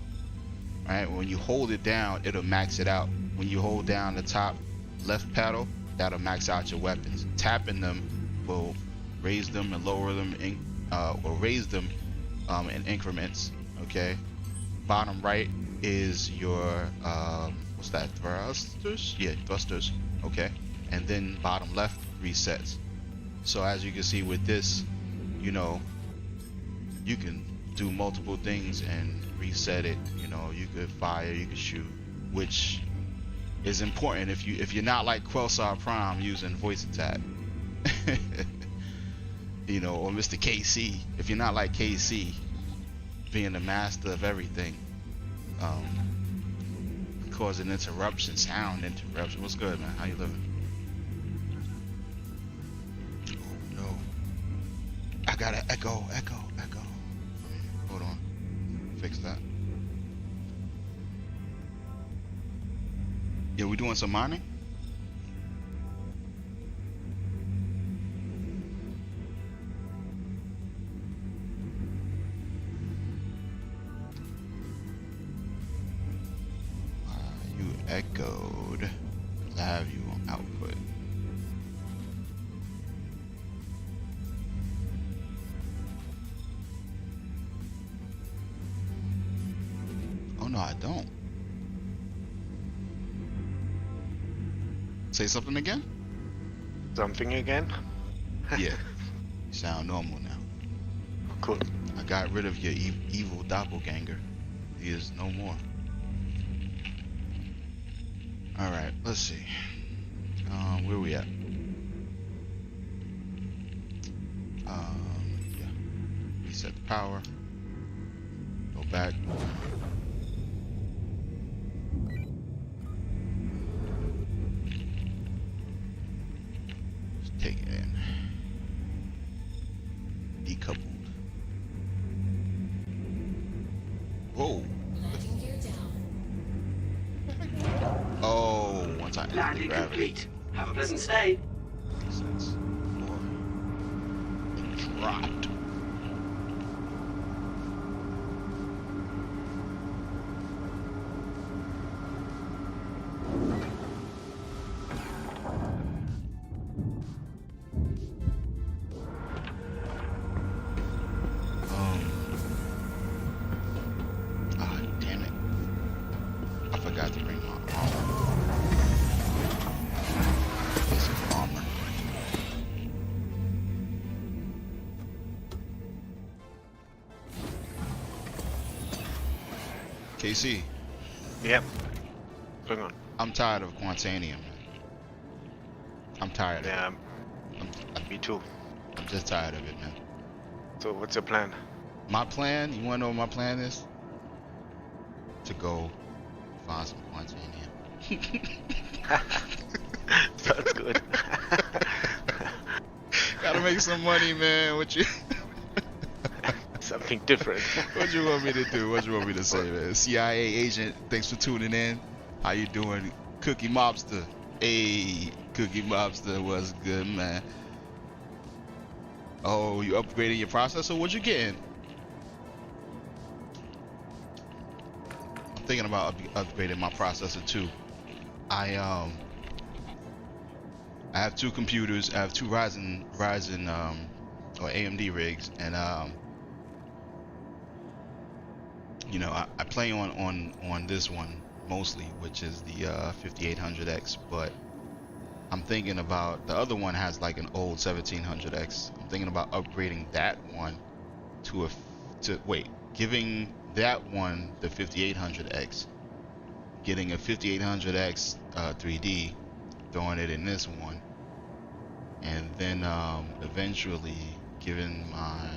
right? When you hold it down, it'll max it out. When you hold down the top left pedal, that'll max out your weapons. Tapping them will raise them and lower them or raise them in increments. Okay. Bottom right is your what's that? Thrusters? Yeah, thrusters. Okay. And then bottom left resets. So as you can see with this, you know, you can do multiple things and reset it. You know, you could fire, you could shoot, which is important if you're not like Quelsar Prime using voice attack. You know, or Mr. KC. If you're not like KC, being the master of everything, causing interruption, sound interruption. What's good, man? How you living? Oh no, I got an echo. Hold on, fix that. Yeah, we doing some mining? You echoed. I have you on output. Oh no, I don't. Say something again? Something again? Yeah. You sound normal now. Cool. I got rid of your evil doppelganger. He is no more. Alright, let's see. Where we at? Yeah. Reset the power. Go back. Just take it in. Decoupled. Whoa. Oh, once I Landing complete. Have a pleasant stay. Sense. Or it dropped. Ah, damn it. I forgot to bring my armor. Piece of armor. KC, Yep. Bring on. I'm tired of Quantanium. I'm tired of Yeah, it. me too. I'm just tired of it, man. So what's your plan? My plan, you wanna know what my plan is? To go find some Quantanium. Sounds good. Gotta make some money, man. What you Something different. What you want me to do? What you want me to say, man? CIA agent, thanks for tuning in. How you doing? Cookie Mobster. Hey, Cookie Mobster, what's good, man? Oh, you upgraded your processor? What you getting? I'm thinking about upgrading my processor too. I have two computers. I have two Ryzen or AMD rigs, and you know, I play on this one mostly, which is the 5800X, but I'm thinking about the other one has like an old 1700X. I'm thinking about upgrading that one giving that one the 5800X, getting a 5800X 3D, throwing it in this one, and then eventually giving my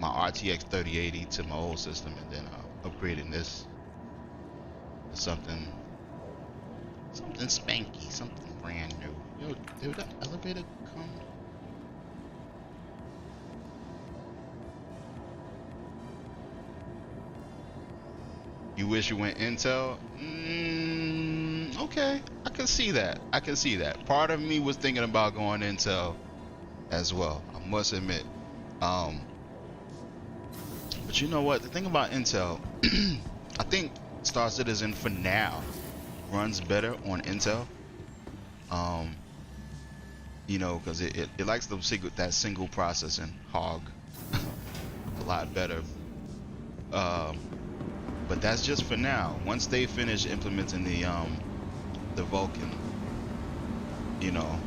RTX 3080 to my old system, and then upgrading this to something spanky, something brand new. Yo, did that elevator come? You wish you went Intel? Okay, I can see that. Part of me was thinking about going Intel as well, I must admit. But you know what? The thing about Intel, I think Star Citizen for now runs better on Intel. You know, because it likes that single processing hog a lot better. But that's just for now. Once they finish implementing the Vulcan, you know,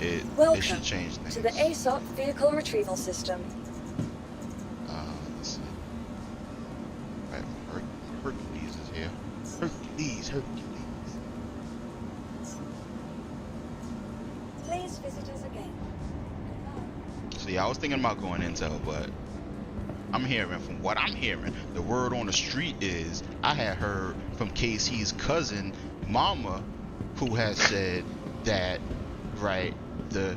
it should change things. To the ASOP vehicle retrieval system. Let's see. Right, Hercules is here. Hercules. Please visit us again. So yeah, I was thinking about going Intel, but from what I'm hearing, the word on the street is I had heard from KC's cousin, Mama, who has said that, right, the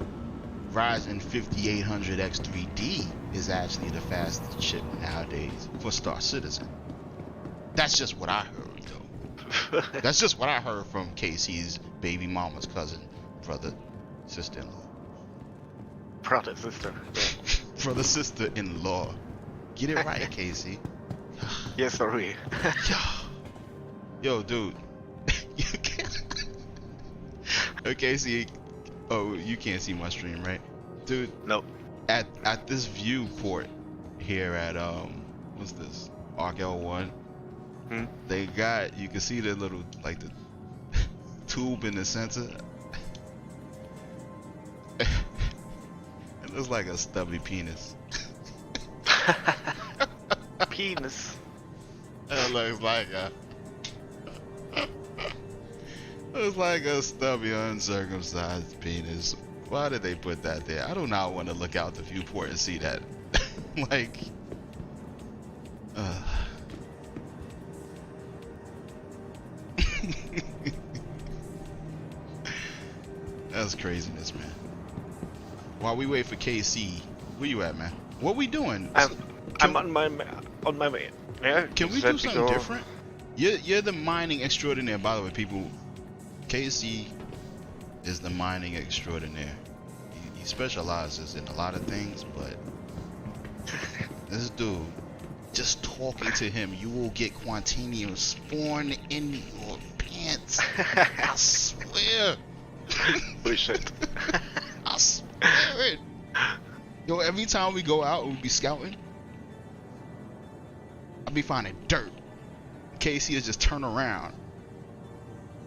Ryzen 5800 X3D is actually the fastest chip nowadays for Star Citizen. That's just what I heard, though. That's just what I heard from KC's baby mama's cousin, brother, sister-in-law. Brother, sister. Yeah. Brother, sister-in-law. Get it right, Casey. Yes, sorry. Yo, dude. You can't. Okay, see. Oh, you can't see my stream, right? Dude. No. At this viewport here at what's this? Arc L1. They got, you can see the little, like, the tube in the center. It looks like a stubby penis. Penis. It looks like a stubby, uncircumcised penis. Why did they put that there? I do not want to look out the viewport and see that. Like, that's craziness, man. While we wait for KC, where you at, man? What we doing? I'm on my way. Yeah. Can we do something different? You're the mining extraordinaire, by the way, people. KC is the mining extraordinaire. He specializes in a lot of things, but this dude, just talking to him, you will get Quantinium spawned in your pants. I swear. Bullshit. I swear it. Yo, every time we go out and we be scouting, I'll be finding dirt. KC is just turn around.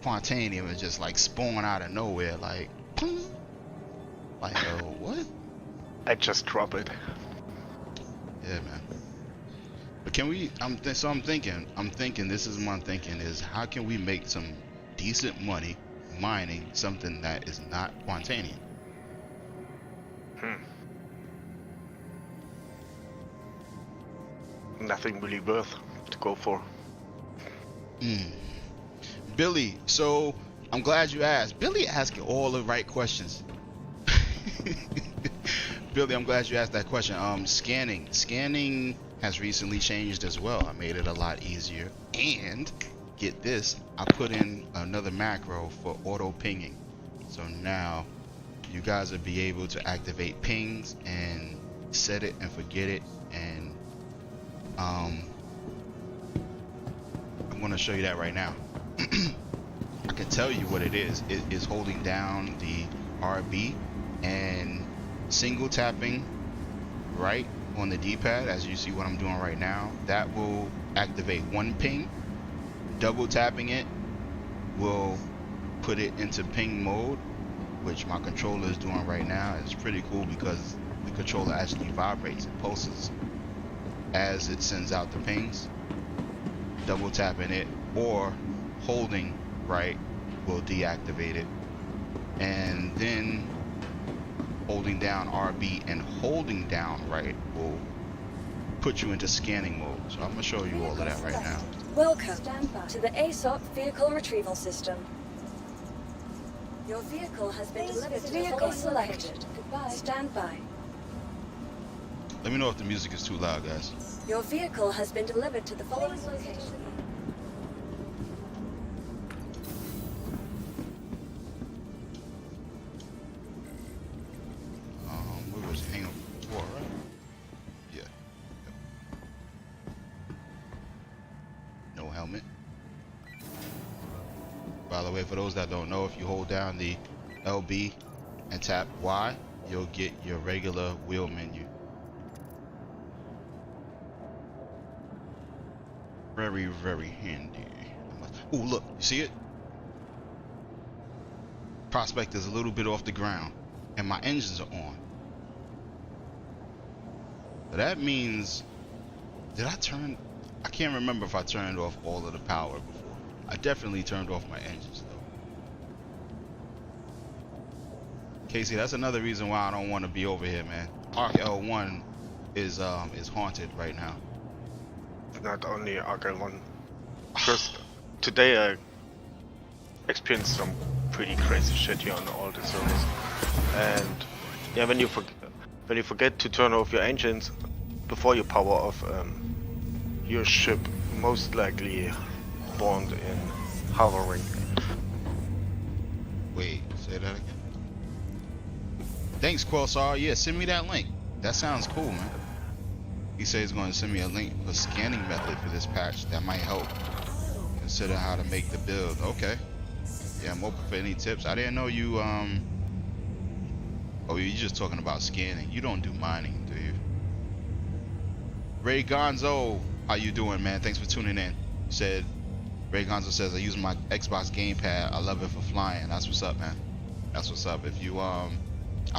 Quantanium is just like spawn out of nowhere, like, ping. Like, yo, what? I just drop it. Yeah, man. But can we? I'm thinking. This is my thinking is how can we make some decent money mining something that is not Quantanium? Nothing really worth to go for. Billy, so I'm glad you asked. Billy asking all the right questions. Billy, I'm glad you asked that question. Scanning has recently changed as well. I made it a lot easier. And get this, I put in another macro for auto pinging. So now you guys will be able to activate pings and set it and forget it. And I'm going to show you that right now. I can tell you what it is. It is holding down the RB and single tapping right on the D-pad, as you see what I'm doing right now. That will activate one ping. Double tapping it will put it into ping mode, which my controller is doing right now. It's pretty cool because the controller actually vibrates and pulses as it sends out the pings. Double tapping it or holding right will deactivate it, and then holding down RB and holding down right will put you into scanning mode. So I'm gonna show you all of that right now. Welcome to the ASOP vehicle retrieval system. Your vehicle has been delivered to the vehicle selected. Goodbye. Stand by. Let me know if the music is too loud, guys. Your vehicle has been delivered to the following location. Where was it? Hang on before, right? Yeah. Yep. No By the way, for those that don't know, if you hold down the LB and tap Y, you'll get your regular wheel menu. Very, very handy. Oh, look, you see it? Prospector is a little bit off the ground, and my engines are on. So that means, did I turn? I can't remember if I turned off all of the power before. I definitely turned off my engines though. Casey, that's another reason why I don't want to be over here, man. Arc L1 is haunted right now. Not only Arc-L1. Just today I experienced some pretty crazy shit here on all the servers. And yeah, when you forget to turn off your engines before you power off, your ship most likely spawned in hovering. Wait, say that again. Thanks, Quelsar. Yeah, send me that link. That sounds cool, man. He says he's going to send me a link for scanning method for this patch that might help consider how to make the build. Okay. Yeah, I'm open for any tips. I didn't know you oh, you're just talking about scanning. You don't do mining, do you? Ray Gonzo, how you doing, man? Thanks for tuning in. You said Ray Gonzo says I use my Xbox Gamepad. I love it for flying. That's what's up, man. That's what's up. If you I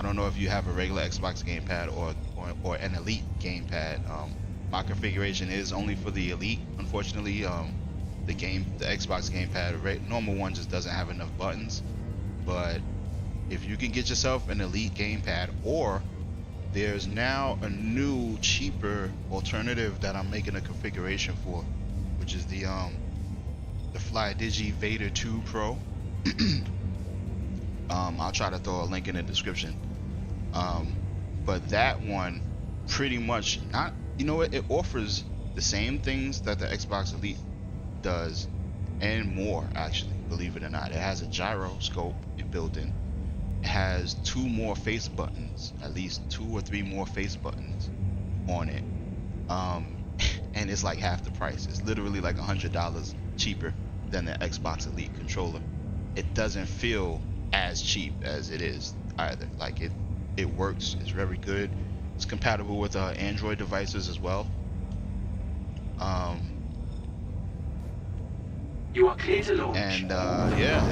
don't know if you have a regular Xbox Gamepad or an Elite Gamepad. My configuration is only for the Elite. Unfortunately, the Xbox Gamepad, normal one just doesn't have enough buttons. But if you can get yourself an Elite Gamepad, or there's now a new cheaper alternative that I'm making a configuration for, which is the FLYDIGI VADER 2 Pro. I'll try to throw a link in the description. But that one pretty much not, you know what, it offers the same things that the Xbox Elite does and more, actually, believe it or not. It has a gyroscope built in. It has 2 more face buttons, at least 2 or 3 more face buttons on it. And it's like half the price. It's literally like $100 cheaper than the Xbox Elite controller. It doesn't feel as cheap as it is either. Like it works. It's very good. It's compatible with Android devices as well. You are clear to launch. And yeah,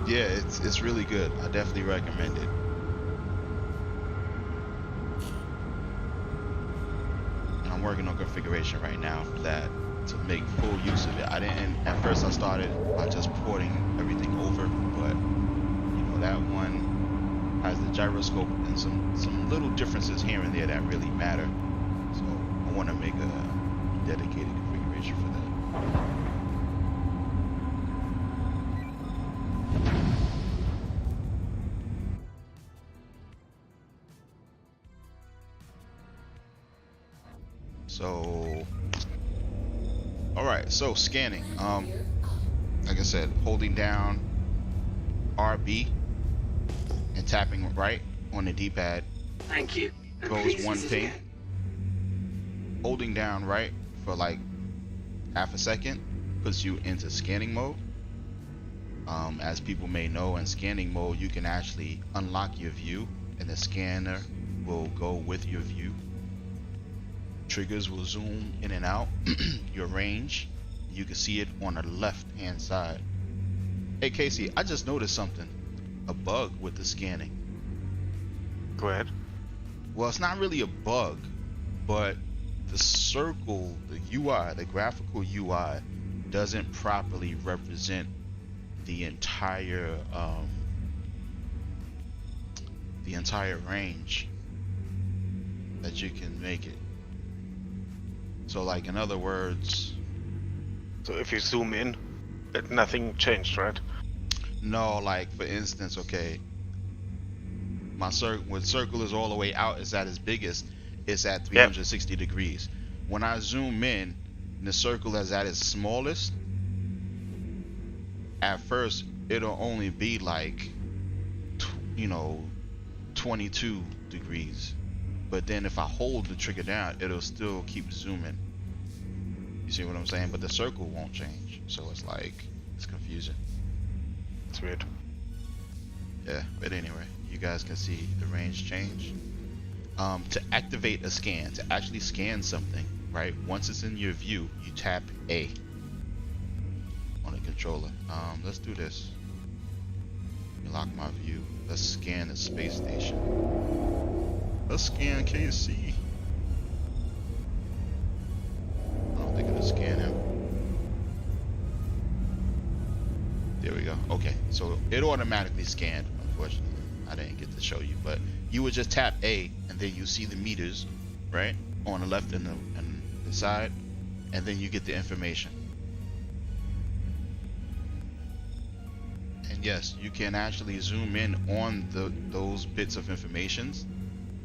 it's really good. I definitely recommend it. And I'm working on configuration right now for that to make full use of it. I didn't at first. I started by just porting everything over, but you know, that one has the gyroscope and some little differences here and there that really matter. So I want to make a dedicated configuration for that. So, all right. So scanning. Like I said, holding down RB and tapping right on the D-pad Thank you. goes one ping. Holding down right for like half a second puts you into scanning mode. As people may know, in scanning mode you can actually unlock your view, and the scanner will go with your view. Triggers will zoom in and out your range. You can see it on the left hand side. Hey Casey, I just noticed something, a bug with the scanning. Go ahead. Well, it's not really a bug, but the circle, the UI, the graphical UI doesn't properly represent the entire range that you can make it. So like, in other words, So if you zoom in, nothing changed, right? no, like for instance, okay, my circle is all the way out, is at its biggest, it's at 360 degrees. When I zoom in, the circle is at its smallest. At first it'll only be like 22 degrees, but then if I hold the trigger down, it'll still keep zooming. You see what I'm saying? But the circle won't change, so it's like, it's confusing. Sweet. Yeah, but anyway, you guys can see the range change. To activate a scan, to actually scan something, right? Once it's in your view, you tap A on the controller. Let's do this. Lock my view. Let's scan the space station. Let's scan KC. I don't think it'll scan him. There we go. Okay, so it automatically scanned. Unfortunately, I didn't get to show you, but you would just tap A, and then you see the meters, right, on the left and the side, and then you get the information. And yes, you can actually zoom in on those bits of information.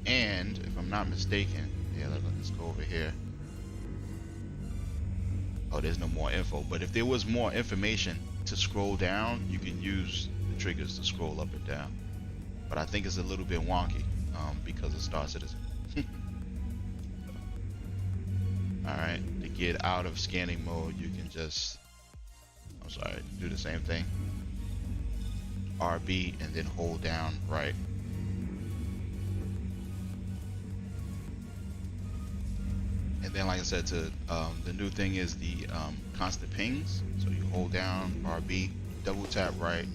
And if I'm not mistaken, yeah, let's go over here. Oh, there's no more info. But if there was more information to scroll down, you can use the triggers to scroll up and down. But I think it's a little bit wonky because of Star Citizen. Alright, to get out of scanning mode, you can just, do the same thing. RB and then hold down right. And then, like I said, to the new thing is the constant pings. So you hold down RB, double tap right.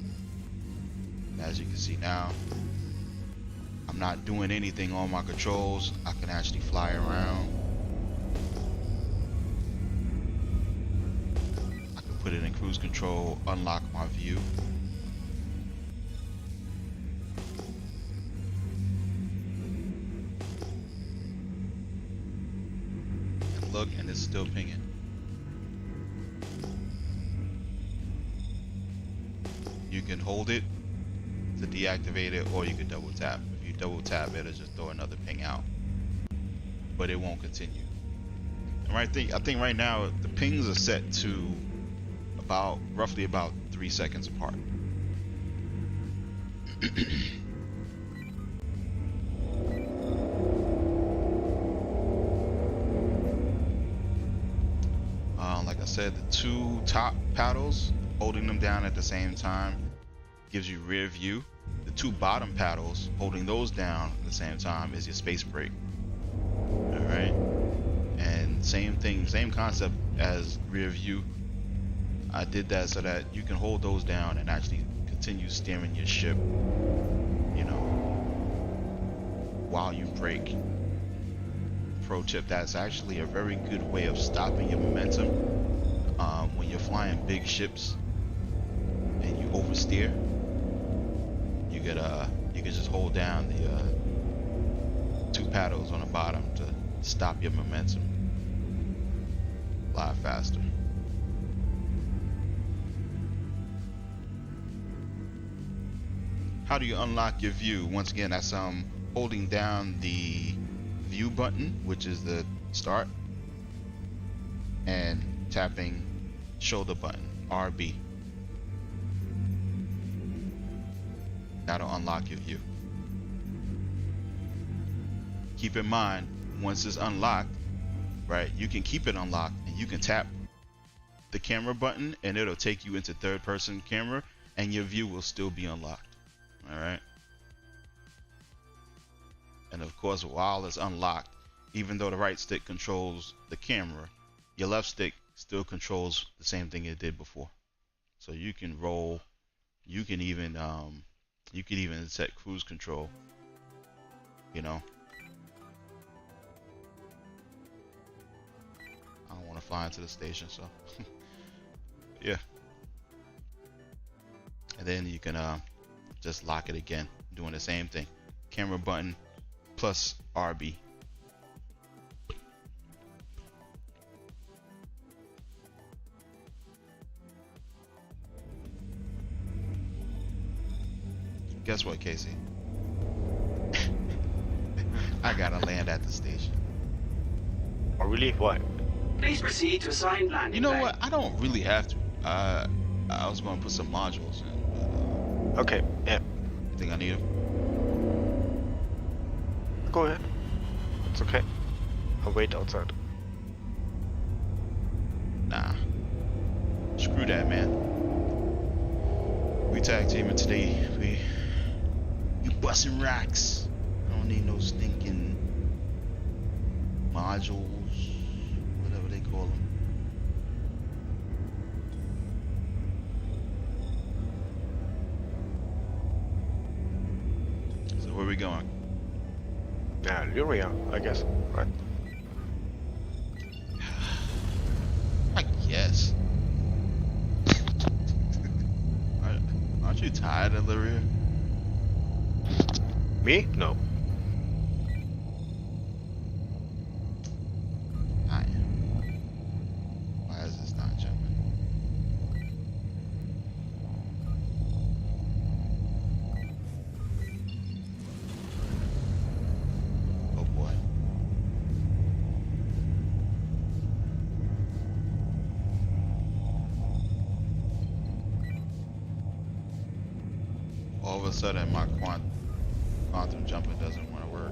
And as you can see now, I'm not doing anything on my controls. I can actually fly around. I can put it in cruise control, unlock my view. Look, and it's still pinging. You can hold it to deactivate it, or you can double tap. If you double tap, it'll just throw another ping out, but it won't continue. And I think right now the pings are set to roughly about 3 seconds apart. Like I said, the two top paddles, holding them down at the same time, gives you rear view. The two bottom paddles, holding those down at the same time, is your space brake. Alright? And same thing, same concept as rear view. I did that so that you can hold those down and actually continue steering your ship, you know, while you brake. Pro tip, that's actually a very good way of stopping your momentum when you're flying big ships and you oversteer. You could just hold down the two paddles on the bottom to stop your momentum. Fly faster. How do you unlock your view? Once again, that's holding down the view button, which is the start, and tapping shoulder button, RB. That'll unlock your view. Keep in mind, once it's unlocked, right, you can keep it unlocked and you can tap the camera button and it'll take you into third person camera and your view will still be unlocked. Alright. And of course, while it's unlocked, even though the right stick controls the camera, your left stick still controls the same thing it did before. So you can roll, you can even set cruise control, you know. I don't want to fly into the station, so yeah. And then you can just lock it again, doing the same thing. Camera button plus RB. Guess what, Casey? I gotta land at the station. Oh, really? Why? Please proceed to assigned landing. You know bay. what? I don't really have to. I was gonna put some modules in. But, Okay, yeah. you think I need them? Go ahead. It's okay. I'll wait outside. Nah. Screw that, man. We tag teaming today. We busting racks. I don't need no stinking modules, whatever they call them. So where we going? Yeah, Luria, I guess, right? I guess. Aren't you tired of Luria? Me? No. I am. Why is this not jumping? Oh boy. All of a sudden my quantum jumping doesn't want to work.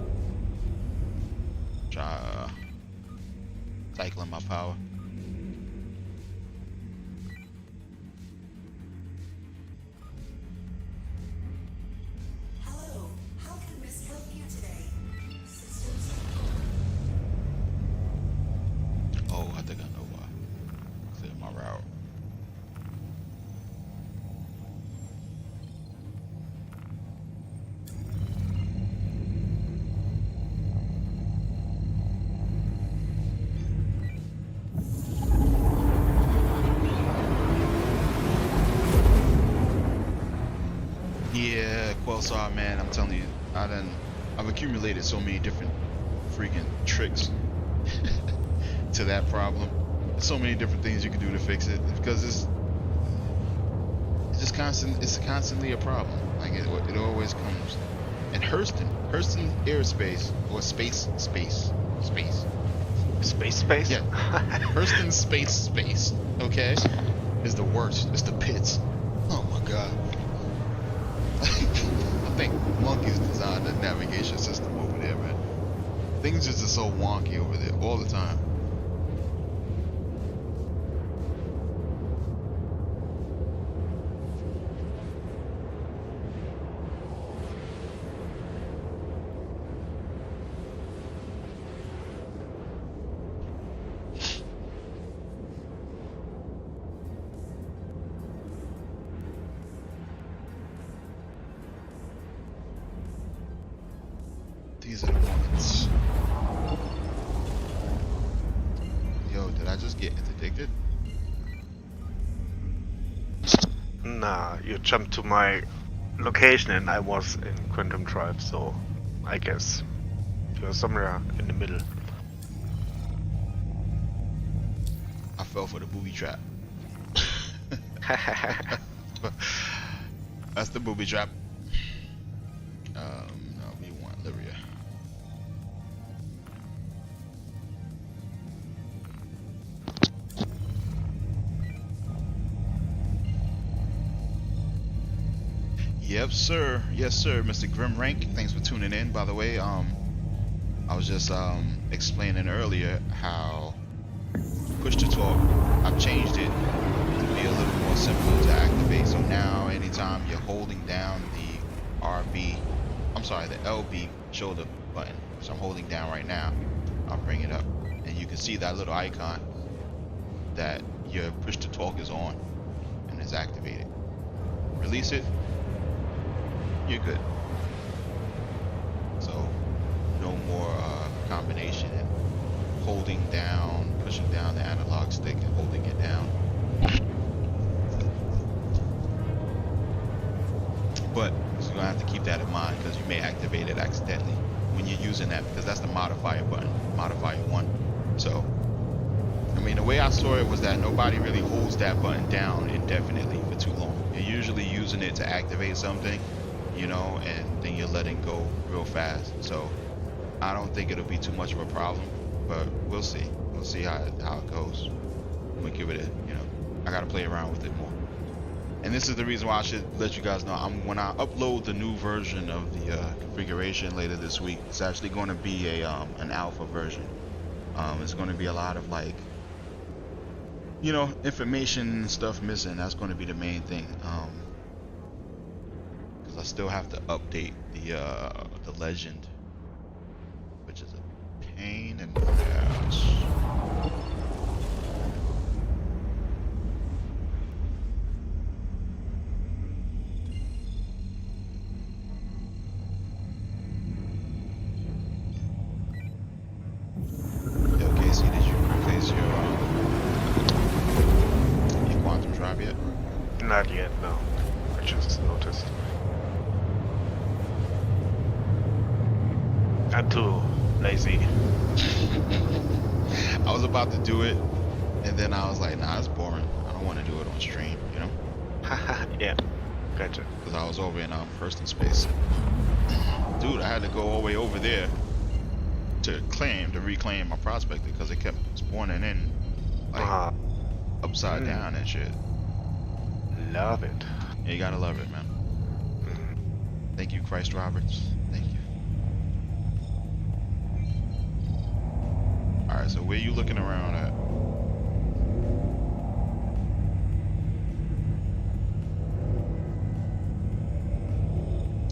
Try cycling my power. Hello, how can Miss help you today? Systems. Oh, I think I know why. Clear my route. Yeah, Quelsar, man, I'm telling you, I've accumulated so many different freaking tricks to that problem. So many different things you can do to fix it because it's just constant. It's constantly a problem. Like it always comes. And Hurston Aerospace or Space. Space? Yeah, Hurston Space. Okay, is the worst. It's the pits. Oh my god. I think monkeys designed the navigation system over there, man. Things are just so wonky over there all the time. These are the moments. Yo, did I just get interdicted? Nah, you jumped to my location and I was in Quantum Drive, so I guess you're somewhere in the middle. I fell for the booby trap. That's the booby trap. No, we want Lyria. Yep, sir. Yes, sir, Mr. Grim Rank. Thanks for tuning in. By the way, I was just explaining earlier how push to talk. I've changed it to be a little more simple to activate. So now, anytime you're holding down the the LB shoulder button, which I'm holding down right now, I'll bring it up, and you can see that little icon that your push to talk is on and is activated. Release it. You're good. So no more combination and holding down, pushing down the analog stick and holding it down. But you're gonna have to keep that in mind because you may activate it accidentally when you're using that, because that's the modifier button, modifier 1. So I mean, the way I saw it was that nobody really holds that button down indefinitely for too long. You're usually using it to activate something, you know, and then you're letting go real fast. So I don't think it'll be too much of a problem, but we'll see. We'll see how it goes. We'll give it a, you know, I gotta play around with it more. And this is the reason why I should let you guys know. When I upload the new version of the configuration later this week, it's actually going to be an alpha version. It's going to be a lot of, like, you know, information and stuff missing. That's going to be the main thing. because I still have to update the legend, which is a pain in the ass. Yo, Casey, did you replace your quantum drive yet? Not yet, no. I just noticed. I'm too lazy. I was about to do it, and then I was like, nah, it's boring. I don't want to do it on stream, you know? Yeah, gotcha. Because I was over in first in space. Dude, I had to go all the way over there to reclaim my prospector because it kept spawning in like upside down and shit. Love it. Yeah, you gotta love it, man. Thank you, Christ Roberts. Thank you. Alright, so where you looking around at?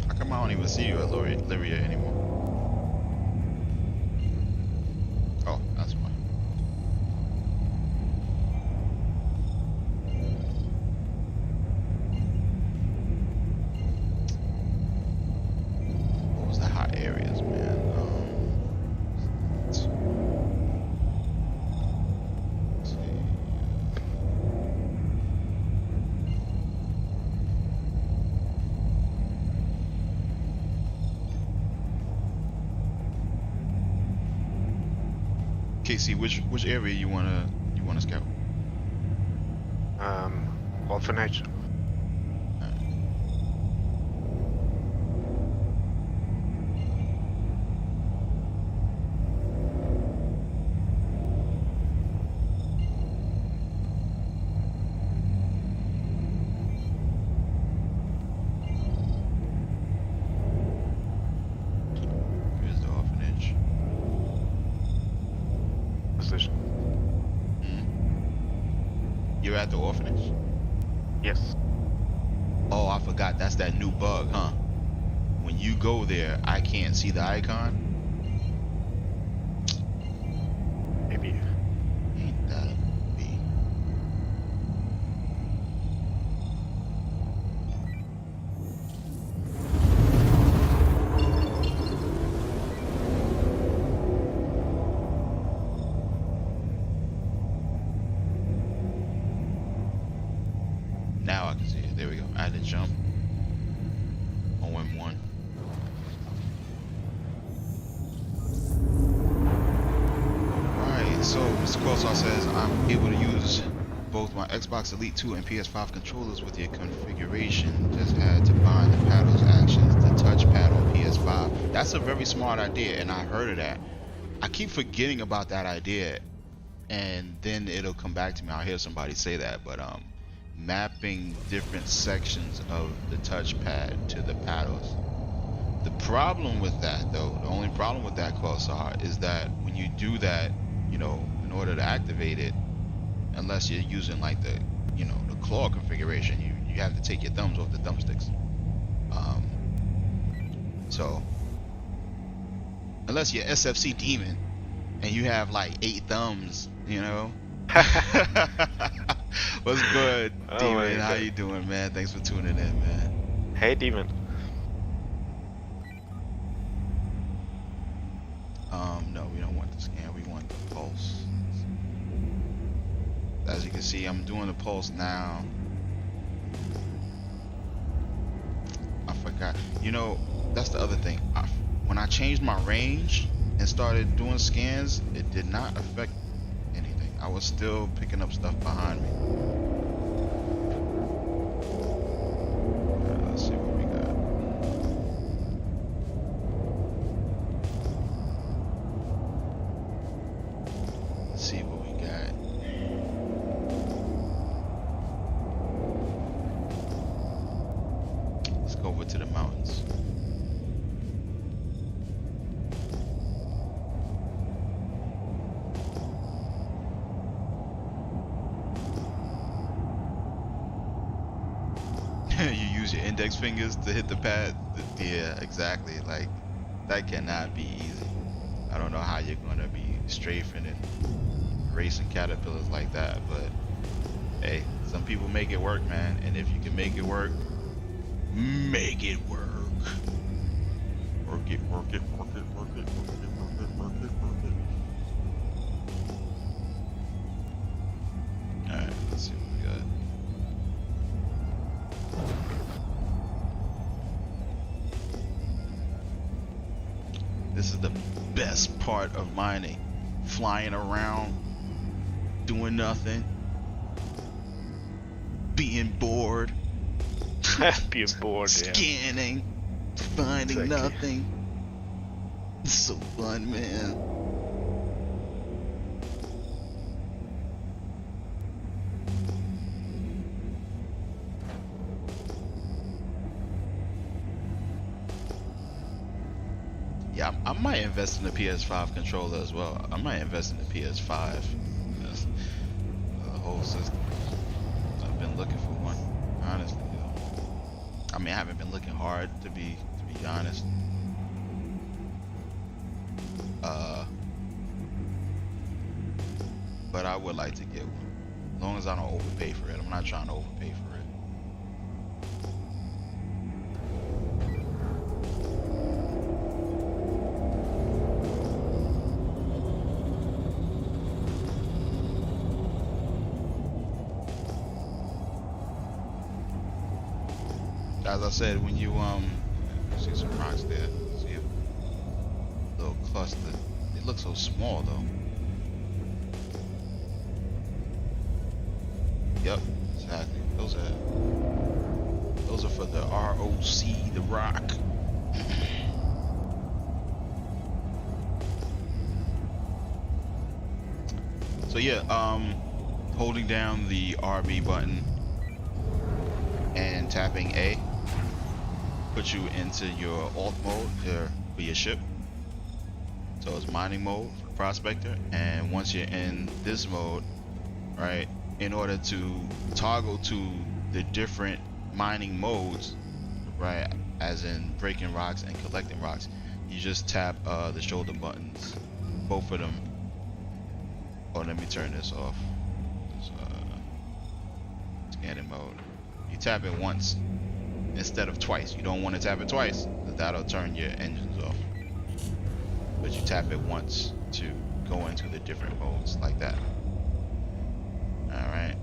How come I don't even see you at Lyria anymore? Oh, that's why. What was the hot areas, man? Let's see. Casey, which area you wanna scout? Orphanage. Here's the orphanage. Position. You're at the orphanage? Yes. Oh, I forgot. That's that new bug, huh? When you go there, I can't see the icon. Maybe. Ain't that a movie? Now I can see it. There we go. I had to jump. OM1. Right, so Mr. Quasar says I'm able to use both my Xbox Elite 2 and PS5 controllers with your configuration. Just had to bind the paddles actions to touchpad on PS5. That's a very smart idea, and I heard of that. I keep forgetting about that idea, and then it'll come back to me. I'll hear somebody say that, but mapping different sections of the touchpad to the paddles. The problem with that, though, the only problem with that, Quasar, is that when you do that, you know, in order to activate it, unless you're using like the, you know, the claw configuration, you have to take your thumbs off the thumbsticks. So unless you're SFC Demon and you have like 8 thumbs, you know. What's good, Demon? How you doing, man? Thanks for tuning in, man. Hey, Demon. No, we don't want the scan. We want the pulse. As you can see, I'm doing the pulse now. I forgot. You know, that's the other thing. When I changed my range and started doing scans, it did not affect anything. I was still picking up stuff behind me. Let's see what we got. Let's see what we got. Let's go over to the mountains. You use your index fingers to hit the pad. Yeah, exactly. Like that cannot be easy. I don't know how you're gonna be strafing and racing caterpillars like that, but hey, some people make it work, man. And if you can make it work, make it work. Work it, work it, work it, work it, work it, work it, work it, work it. Alright, let's see what we got. This is the best part of mining. Flying around, doing nothing, being bored, Being bored, yeah. scanning, finding Exactly. nothing. It's so fun, man. Yeah, I might invest in the PS5 controller as well. I might invest in the PS5. Yes. The whole system. I've been looking for one, honestly. I mean, I haven't been looking hard to be honest. But I would like to get one, as long as I don't overpay for it. I'm not trying to overpay for it. As I said, when you see some rocks there, see a little cluster. It looks so small though. Yep, exactly. Those are for the ROC, the rock. So yeah, holding down the RB button and tapping A puts you into your alt mode for your ship. So it's mining mode for Prospector, and once you're in this mode, right, in order to toggle to the different mining modes, right, as in breaking rocks and collecting rocks, you just tap the shoulder buttons, both of them. Oh, let me turn this off. This, scanning mode. You tap it once instead of twice. You don't want to tap it twice, because that'll turn your engines off. But you tap it once to go into the different modes like that. Alright.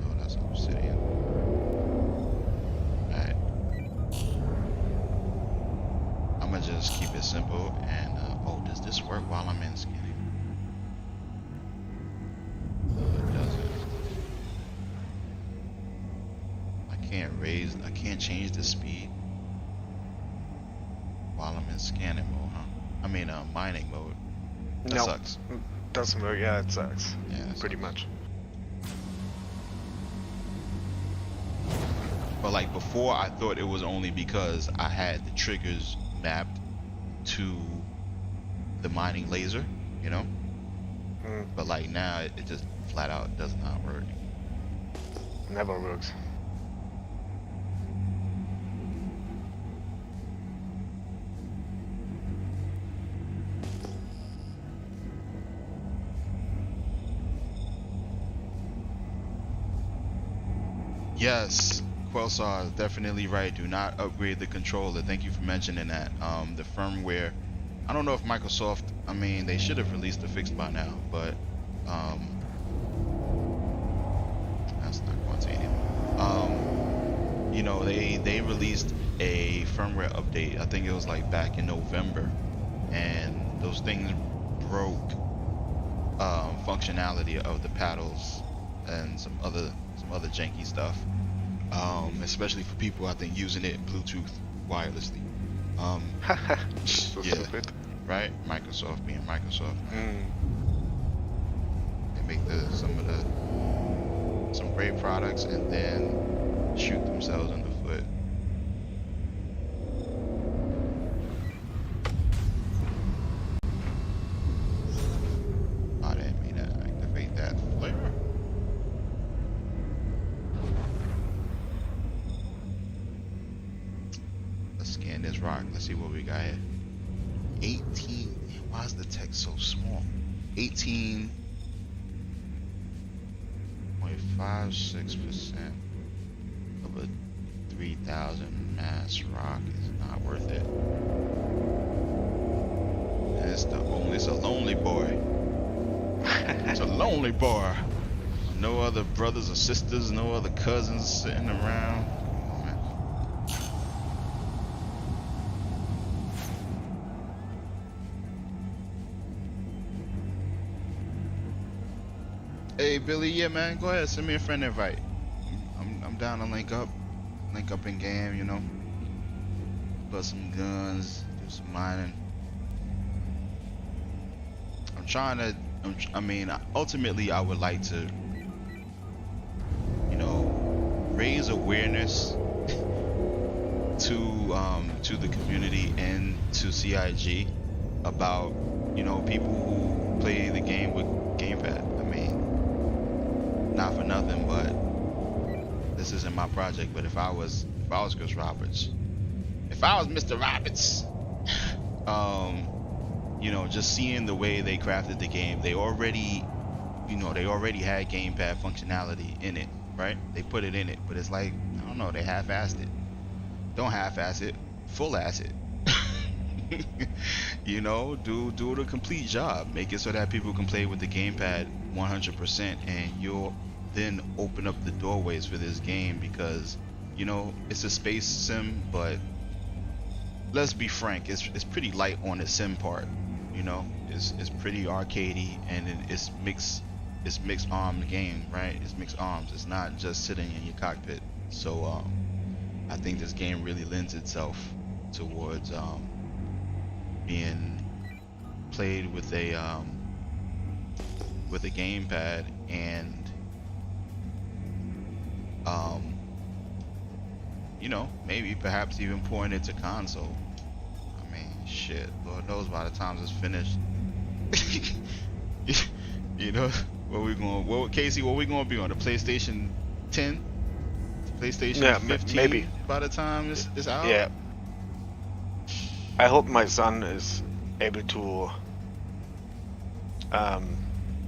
Oh, that's obsidian. Alright. I'm gonna just keep it simple and oh, does this work while I'm in scanning? It doesn't. I can't change the speed while I'm in scanning mode, huh? I mean, mining mode. That sucks. Doesn't work. Yeah, it sucks. Yeah, it pretty sucks. much. But like before, I thought it was only because I had the triggers mapped to the mining laser, you know? But like now, it just flat out does not work. Never works. Yes, Quelsar is definitely right. Do not upgrade the controller. Thank you for mentioning that. The firmware, I don't know if Microsoft, I mean, they should have released the fix by now, but that's not quantitative. You know, they released a firmware update. I think it was like back in November, and those things broke functionality of the paddles and some other janky stuff, especially for people I think using it Bluetooth wirelessly. So yeah, stupid. right? Microsoft being Microsoft, they make some great products and then shoot themselves in the foot. I didn't mean to activate that flare. rock. Let's see what we got here. 18. Why is the text so small? 18.56% of a 3,000 mass rock is not worth it. It's a lonely boy. It's a lonely boy. No other brothers or sisters, no other cousins sitting around. Come on, man. Hey Billy, yeah man, go ahead, send me a friend invite. I'm down to link up in game, you know. Bust some guns, do some mining. Ultimately I would like to, you know, raise awareness to the community and to CIG about, you know, people who play the game with Gamepad. I mean, not for nothing, but this isn't my project. But if I was Chris Roberts, if I was Mr. Roberts, you know, just seeing the way they crafted the game, they already had gamepad functionality in it, right? They put it in it, but it's like, I don't know, they half-assed it. Don't half-ass it, full-ass it. You know, do the complete job. Make it so that people can play with the gamepad 100%, and you'll then open up the doorways for this game, because, you know, it's a space sim, but let's be frank, it's pretty light on the sim part. You know, it's pretty arcadey, and it's mixed arm game, right? It's mixed arms. It's not just sitting in your cockpit. So I think this game really lends itself towards being played with a gamepad, and you know, maybe perhaps even pouring it to console. Shit, Lord knows by the time it's finished. You know, Casey, what we gonna be on? The PlayStation 10? PlayStation 15 maybe by the time it's out? Yeah. I hope my son is able to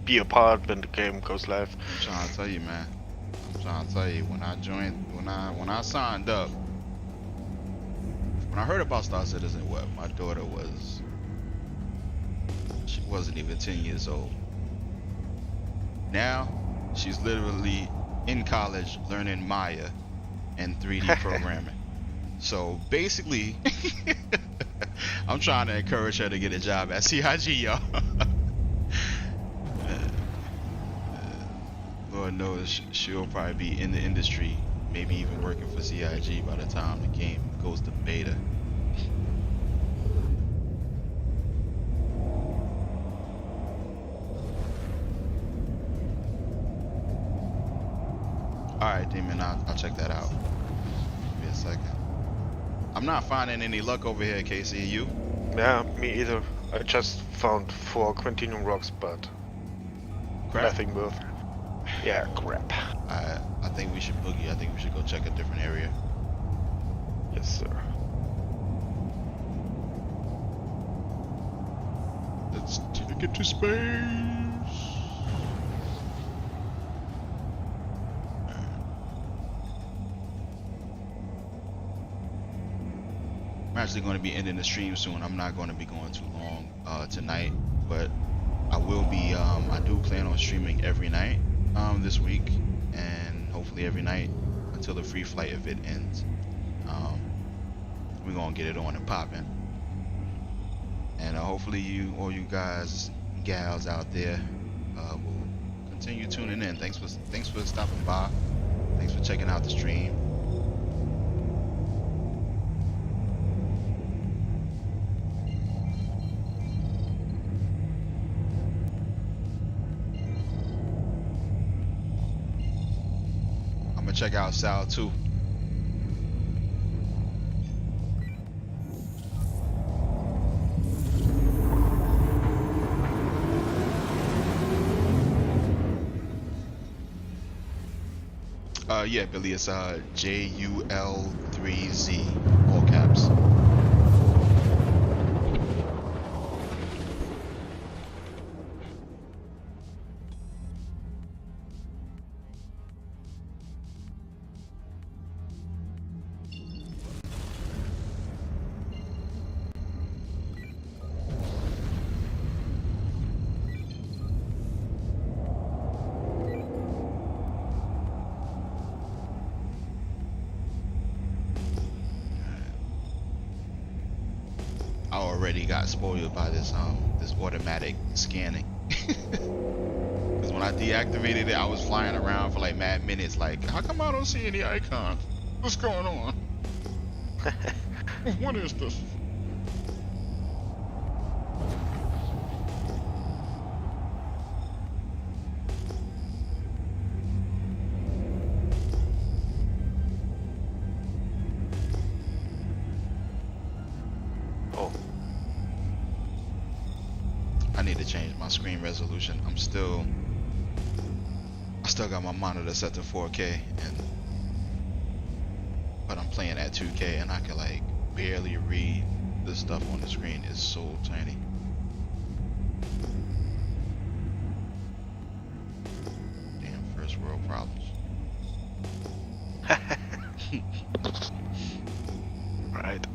be a part when the game goes live. I'm trying to tell you, man. When I signed up, when I heard about Star Citizen, my daughter she wasn't even 10 years old. Now, she's literally in college learning Maya and 3D programming. So basically, I'm trying to encourage her to get a job at CIG, y'all. Lord knows she'll probably be in the industry, maybe even working for CIG by the time the game goes to beta. Alright, Demon, I'll check that out. Give me a second. I'm not finding any luck over here, Casey. You? Yeah, me either. I just found 4 Quantinum rocks, but Crap. nothing worth. Yeah, crap. I think we should boogie. I think we should go check a different area. Yes, sir. Let's take it to space. I'm actually going to be ending the stream soon. I'm not going to be going too long tonight, but I will be. I do plan on streaming every night this week, and hopefully every night until the free flight event ends. We're gonna get it on and popping, and hopefully all you guys, gals out there, will continue tuning in. Thanks for stopping by. Thanks for checking out the stream. I'm gonna check out Sal too. Yeah, Billy, it's JUL3Z, all caps. already got spoiled by this this automatic scanning. Because when I deactivated it, I was flying around for like mad minutes. Like, how come I don't see any icons? What's going on? What is this? Oh, I need to change my screen resolution. I still got my monitor set to 4K, but I'm playing at 2K, and I can like barely read the stuff on the screen. It's so tiny. Damn, first world problems. right.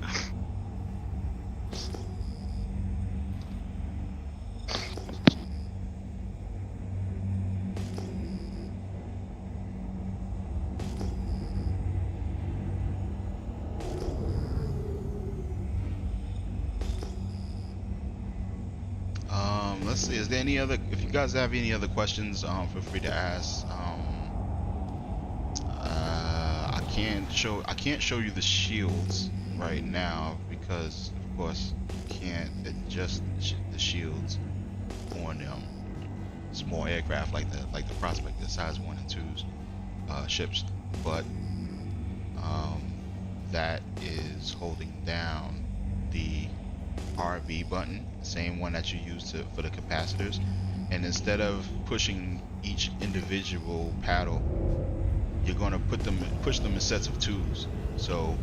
Let's see. Is there any other? If you guys have any other questions, feel free to ask. I can't show you the shields right now because, of course, you can't adjust the shields on small aircraft like the Prospector size 1 and 2's ships. But that is holding down the RB button, same one that you use for the capacitors, and instead of pushing each individual paddle, you're going to push them in sets of 2s. So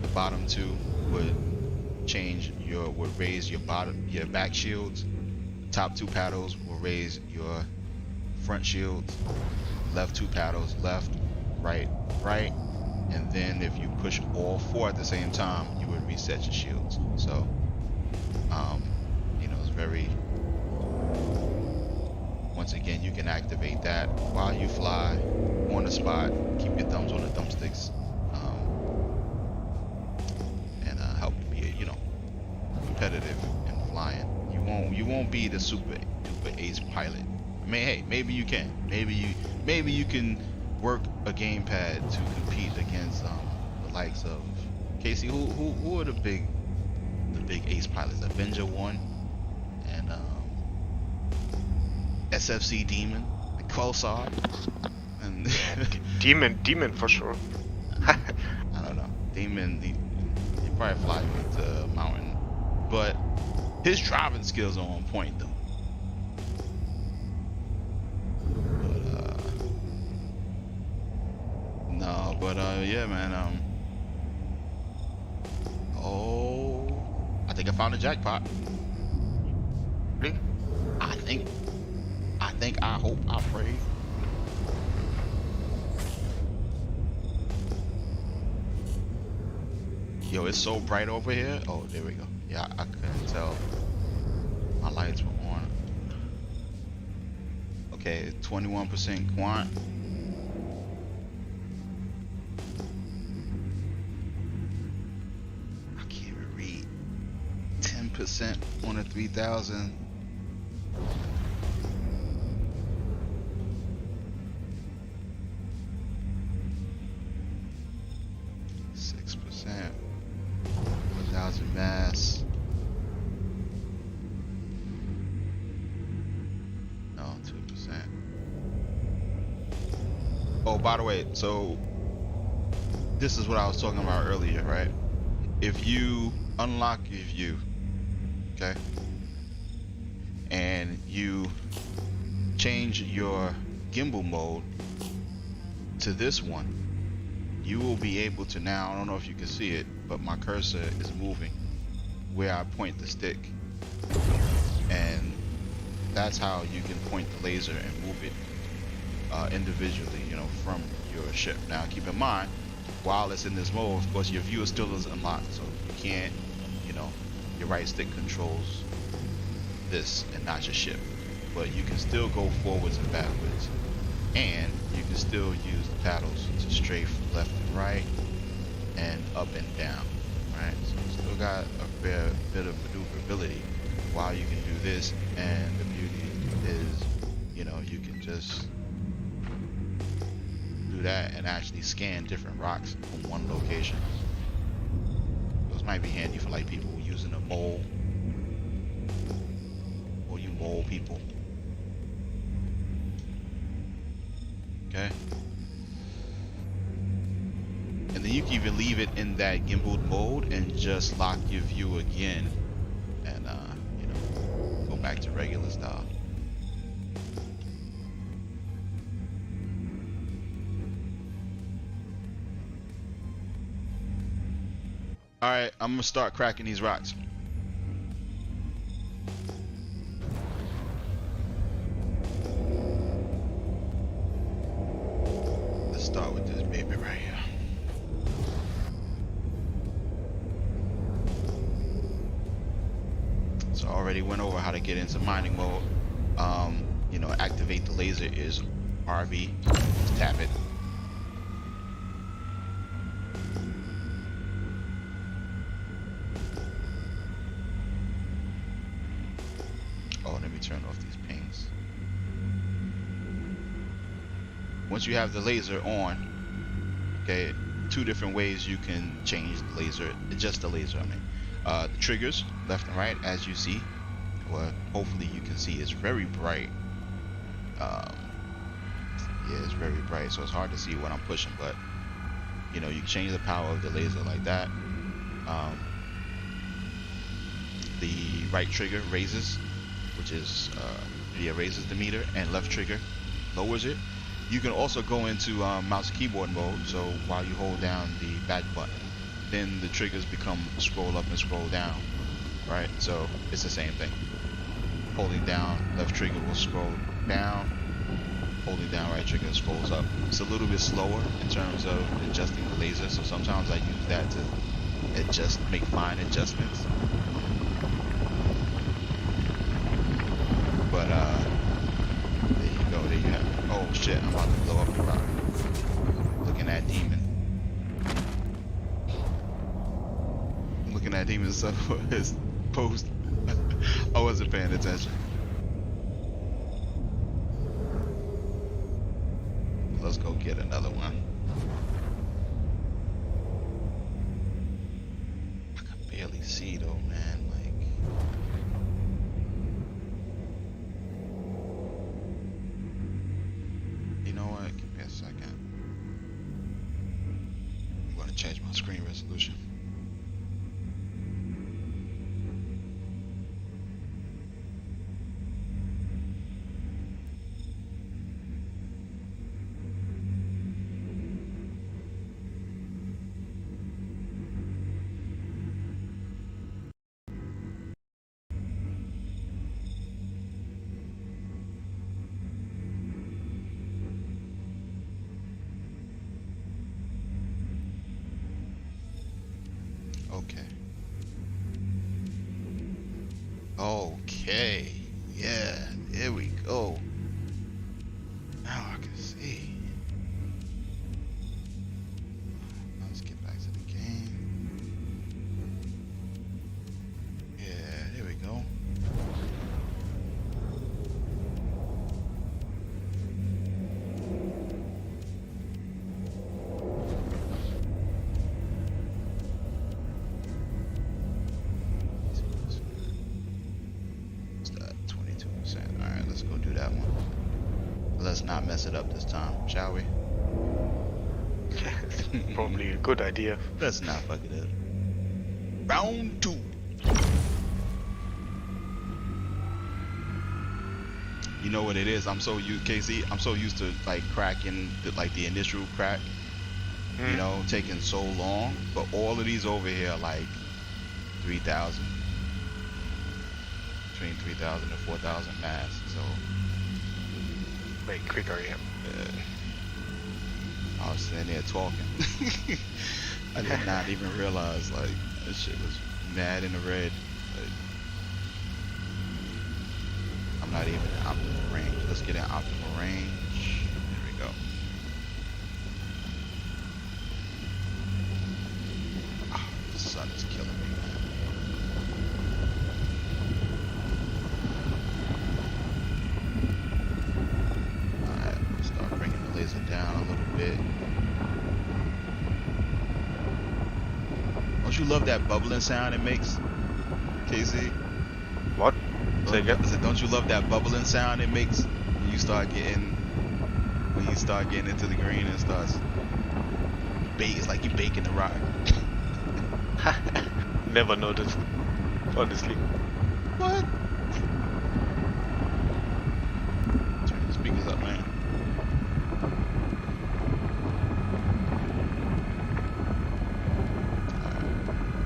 the bottom 2 would raise your back shields, top 2 paddles will raise your front shields, left 2 paddles left, right, and then if you push all 4 at the same time, you would reset your shields. So it's very, once again, you can activate that while you fly on the spot. Keep your thumbs on the thumbsticks, and help you be competitive in flying. You won't be the super ace pilot. I mean, hey, maybe you can. Maybe you can work a gamepad to compete against the likes of Casey. Who are the big ace pilots? Avenger 1 and SFC Demon, Quelsar, and Demon for sure. I don't know. Demon, he probably fly with the mountain, but his driving skills are on point though. But yeah, man. I think I found a jackpot. Really? I hope, I pray. Yo, it's so bright over here. Oh, there we go. Yeah, I couldn't tell. My lights were on. Okay, 21% quant. I can't even read. 10% on a 3000. Mass. No, 2%. Oh, by the way, so this is what I was talking about earlier, right? If you unlock your view, okay, and you change your gimbal mode to this one, you will be able to now, I don't know if you can see it, but my cursor is moving where I point the stick, and that's how you can point the laser and move it individually, from your ship. Now keep in mind, while it's in this mode, of course your viewer still is unlocked, so you can't, your right stick controls this and not your ship, but you can still go forwards and backwards, and you can still use the paddles to strafe left and right and up and down, right? So Still got a fair bit of maneuverability while you can do this, and the beauty is, you know, you can just do that and actually scan different rocks from one location. Those might be handy for like people using a mole, or you mole people. Okay. And then you can even leave it in that gimbal mode and just lock your view again, and you know, go back to regular style. All right, I'm gonna start cracking these rocks. Let's start with this baby right here. So I already went over how to get into mining mode. You know, activate the laser is RV. Just tap it. Oh, let me turn off these pings. Once you have the laser on, okay, two different ways you can change the laser, adjust the laser, I mean. The triggers, left and right, as you see, well, hopefully you can see, it's very bright. Yeah, it's very bright, so it's hard to see what I'm pushing, but you know, you can change the power of the laser like that. The right trigger raises, which is raises the meter, and left trigger lowers it. You can also go into mouse keyboard mode, so while you hold down the back button, then the triggers become scroll up and scroll down, right? So it's the same thing. Holding down left trigger will scroll down, holding down right trigger scrolls up. It's a little bit slower in terms of adjusting the laser, so sometimes I use that to adjust, make fine adjustments. But there you go, there you have it. Oh shit, I'm about to blow up the rock. Looking at demon. Looking at demon stuff for his post. I wasn't paying attention. Let's go get another one. I can barely see though, man. Like, you know what? Give me a second. I'm gonna change my screen resolution. Okay, yeah, there we go. Now I can see. Let's get back to the game. Yeah, there we go. Let's go do that one. Let's not mess it up this time, shall we? Probably a good idea. Let's not fuck it up. Round 2. You know what it is? I'm so used, KC. I'm so used to like cracking the initial crack. You know, taking so long. But all of these over here are like 3,000. Between 3,000 and 4,000 mass, so Way quicker, yeah. I was sitting there talking. I did not even realize like that shit was mad in the red. Like, I'm not even in optimal range. Let's get in optimal range. There we go. Oh, the sun is killing me, man. love that bubbling sound it makes, KC? What? Say again? I said, don't you love that bubbling sound it makes when you start getting into the green and starts bake? It's like you baking the rock. Never noticed, honestly. What? Turn the speakers up, man. Alright.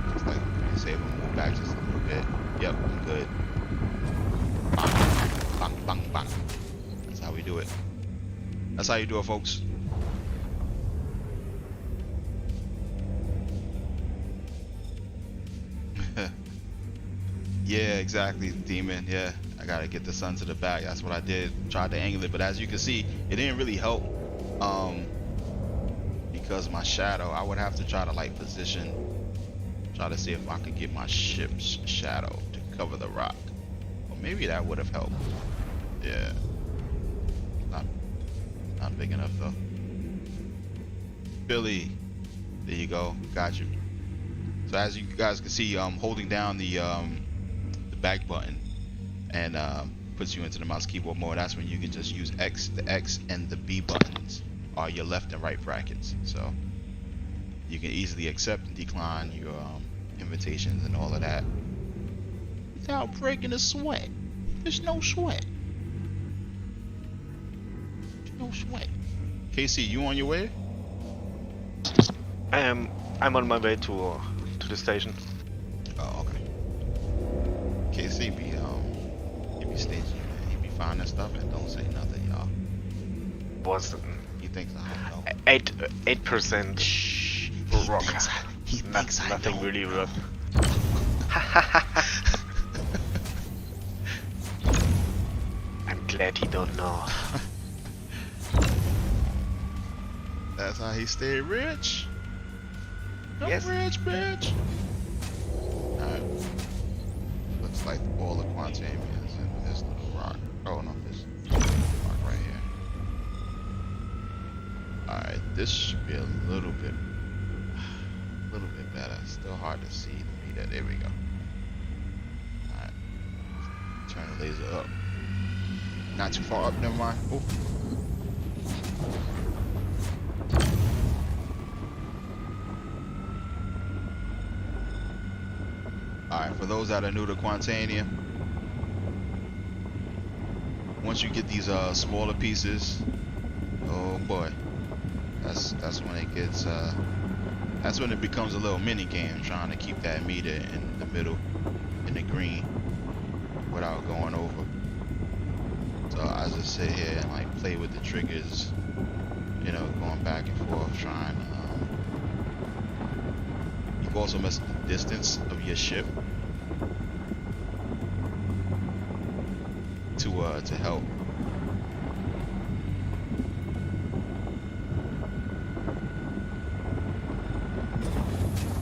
Looks like I'm pretty safe. We'll move back just a little bit. Yep, I'm good. Bang, bang, bang, bang. That's how we do it. That's how you do it, folks. Yeah, exactly, Demon. Yeah, I gotta get the sun to the back. That's what I did. Tried to angle it, but as you can see, it didn't really help. Because my shadow, I would have to try to like position, try to see if I could get my ship's shadow to cover the rock. Or maybe that would have helped. Yeah. Not big enough though. Billy, there you go. Got you. So as you guys can see, holding down the back button and puts you into the mouse keyboard mode. That's when you can just use X, the X and the B buttons are your left and right brackets. So you can easily accept and decline your invitations and all of that without breaking a sweat. There's no sweat. There's no sweat. KC, you on your way? I'm on my way to the station. Oh, okay. KC be he be stingy, man. He be finding stuff and don't say nothing, y'all. Was He thinks I don't know. 8% Shh. rock. He thinks I Nothing don't really know. rock. I'm glad he don't know. That's how he stayed rich. I'm Yes. rich, bitch. Alright. Looks like all the quantanium is in this little rock. Oh no, this rock right here. Alright, this should be a little bit better. Still hard to see the meter. There we go. Alright. Turn the laser up. Not too far up, never mind. Oh. Alright, for those that are new to Quantanium, once you get these smaller pieces, oh boy, that's when it gets that's when it becomes a little mini game, trying to keep that meter in the middle, in the green, without going over. So I just sit here and like play with the triggers, you know, going back and forth, trying. You can also mess with the distance of your ship to help.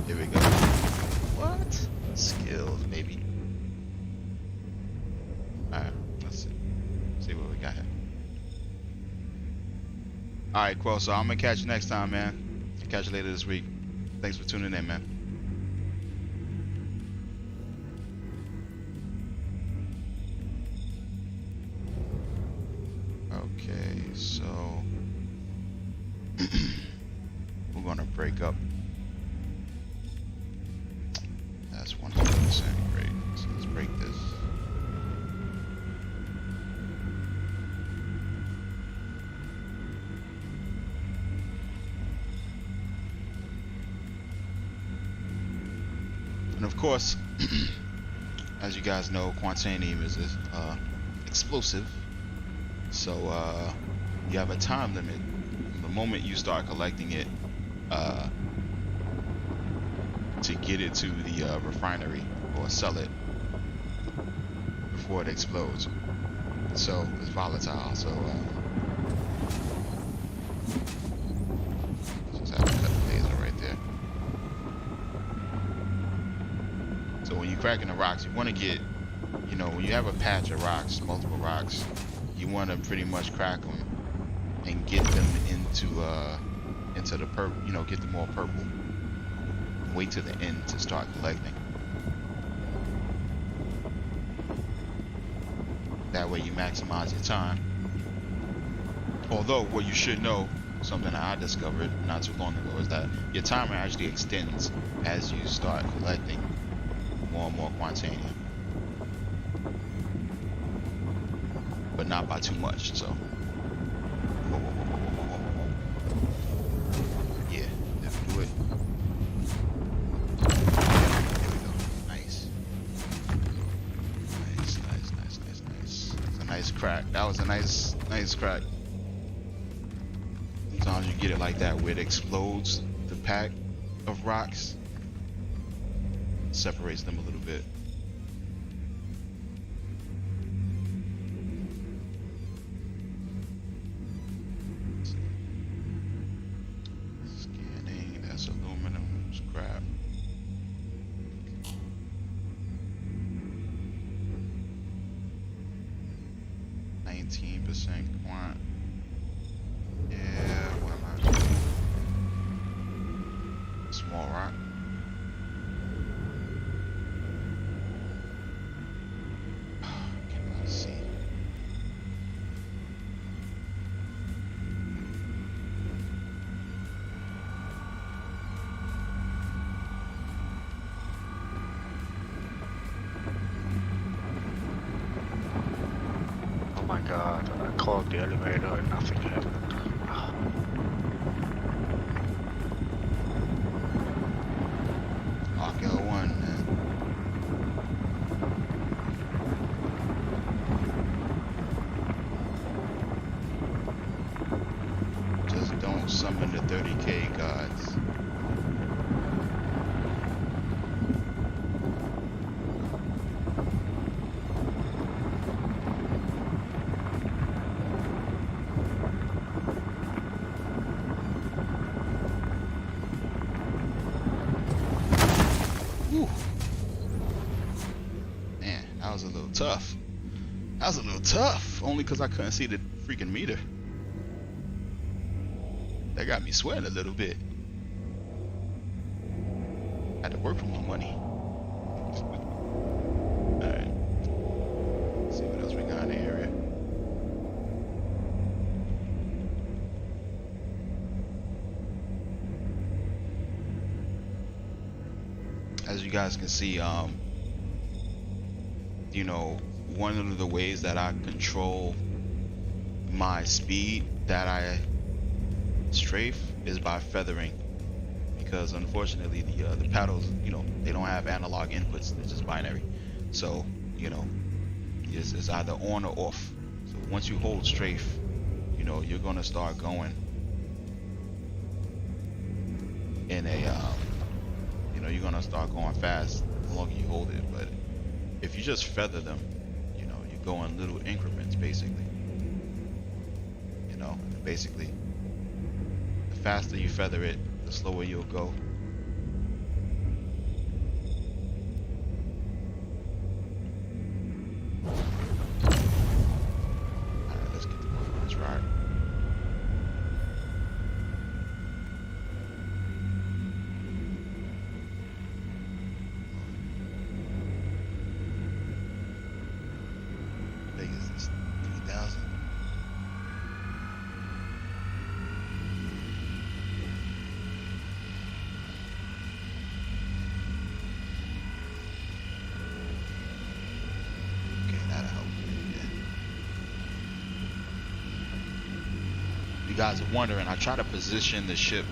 Here we go. What? Skills, maybe. Alright, let's see what we got here. Alright, cool. So I'm gonna catch you next time, man. I'll catch you later this week. Thanks for tuning in, man. Okay, so we're gonna break up. That's 100% great. So let's break this. And of course, as you guys know, Quantanium is explosive. So you have a time limit. The moment you start collecting it, to get it to the refinery or sell it before it explodes. So it's volatile. So just have to cut the laser right there. So when you're cracking the rocks, you want to get, you know, when you have a patch of rocks, multiple rocks, you want to pretty much crack them and get them into the purple, you know, get them all purple. The wait to the end to start collecting. That way you maximize your time. Although what you should know, something that I discovered not too long ago, is that your timer actually extends as you start collecting more and more quantanium, but not by too much. So yeah, if we do it, there we go. Nice. It's a nice crack. That was a nice crack. Sometimes you get it like that where it explodes the pack of rocks, separates them a little bit. Scanning, that's aluminum, scrap. %, quant. Yeah, what am I? Small rock. Cannot see. Oh my god, I called the elevator and nothing happened. L1, man. Just don't summon the 30k gods. Man, that was a little tough. That was a little tough, only because I couldn't see the freaking meter. That got me sweating a little bit. Had to work for my money. Alright. See what else we got in the area. As you guys can see, you know, one of the ways that I control my speed that I strafe is by feathering, because unfortunately the paddles, you know, they don't have analog inputs, they're just binary. So, you know, it's either on or off. So once you hold strafe, you know, you're gonna start going in a you know, you're gonna start going fast the longer you hold it. But if you just feather them, you know, you go in little increments basically. You know, basically the faster you feather it, the slower you'll go. Alright, let's get to work on this ride. How big is this? 3,000? Okay, that'll help. Yeah. You guys are wondering, I try to position the ship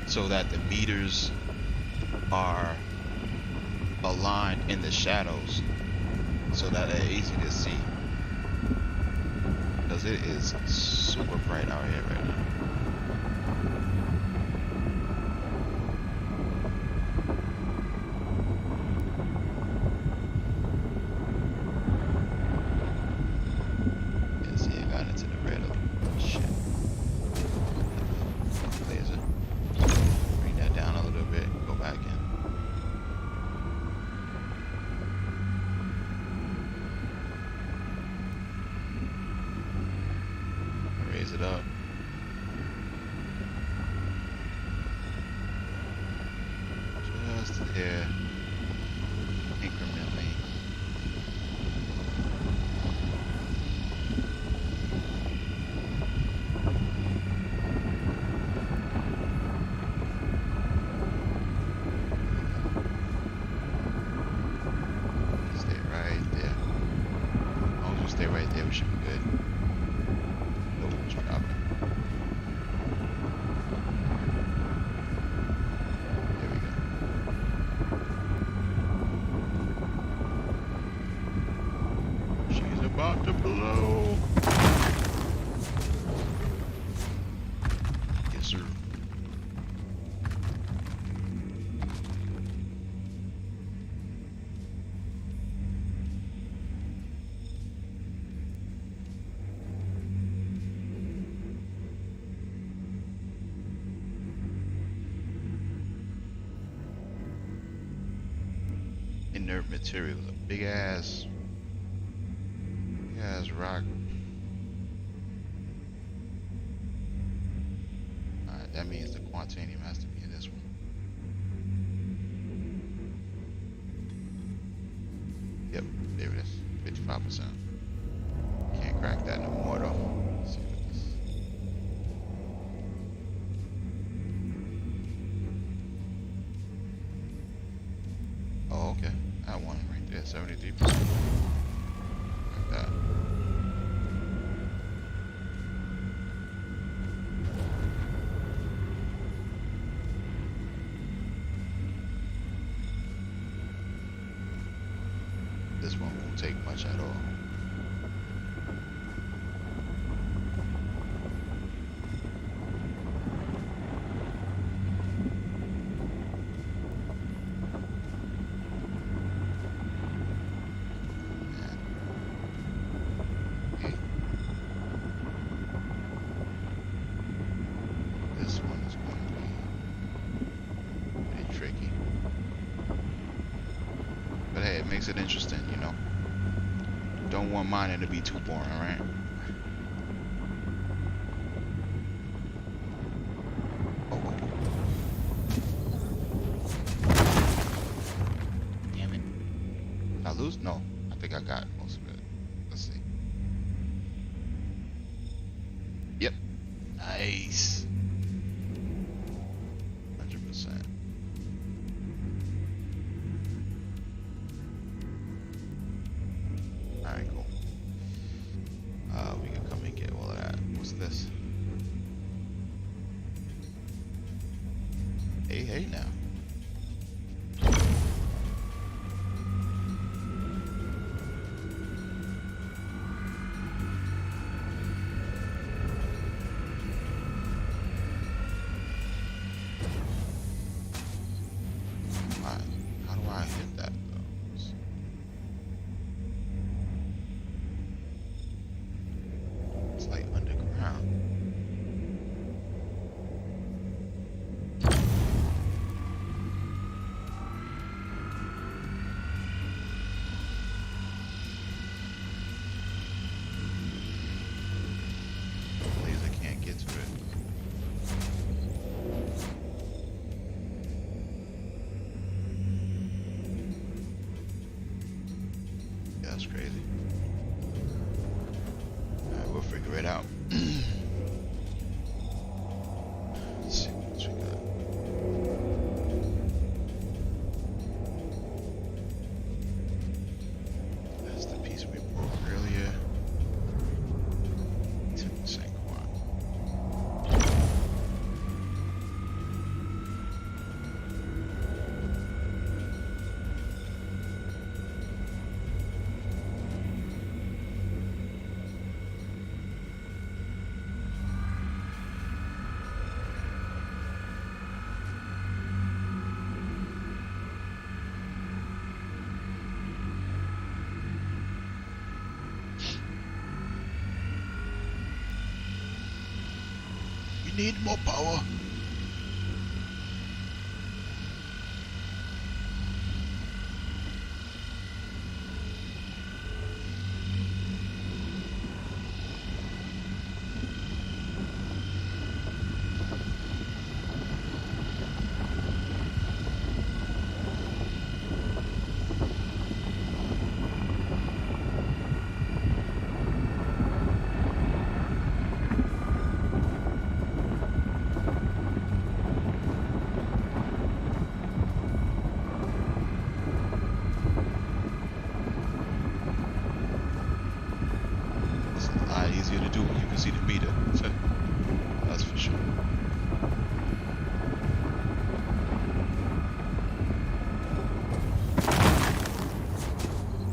so that the meters are aligned in the shadows so that they're easy to see, because it is super bright out here right now. Yeah, see, I got into the red. Shit. Laser. Bring that down a little bit. Go back in. Raise it up. stay right there. We should be good. Nope, it's dropping. There we go. She's about to blow. Yes, sir. Inert materials, a big ass rock. Alright, that means the quantanium has to be in this one. Yep, there it is. 55%. Can't crack that no more though. Let's see what this. Oh, okay. That one right there, 73%. Like that. This one won't take much at all. Makes it interesting, you know. Don't want mining to be too boring, right? Oh. Damn it. Did I lose? No. I think I got most of it. Let's see. Yep. Nice. 100%. Alright, cool. We can come and get all of that. What's this? Hey now. How do I hit that though? It's like underground. Laser can't get to it. Yeah, that's crazy. Alright, we'll figure it out. Let's see what else we got. That's the piece we broke earlier. 10% quad. We need more power. lot easier to do when you can see the meter. That's for sure.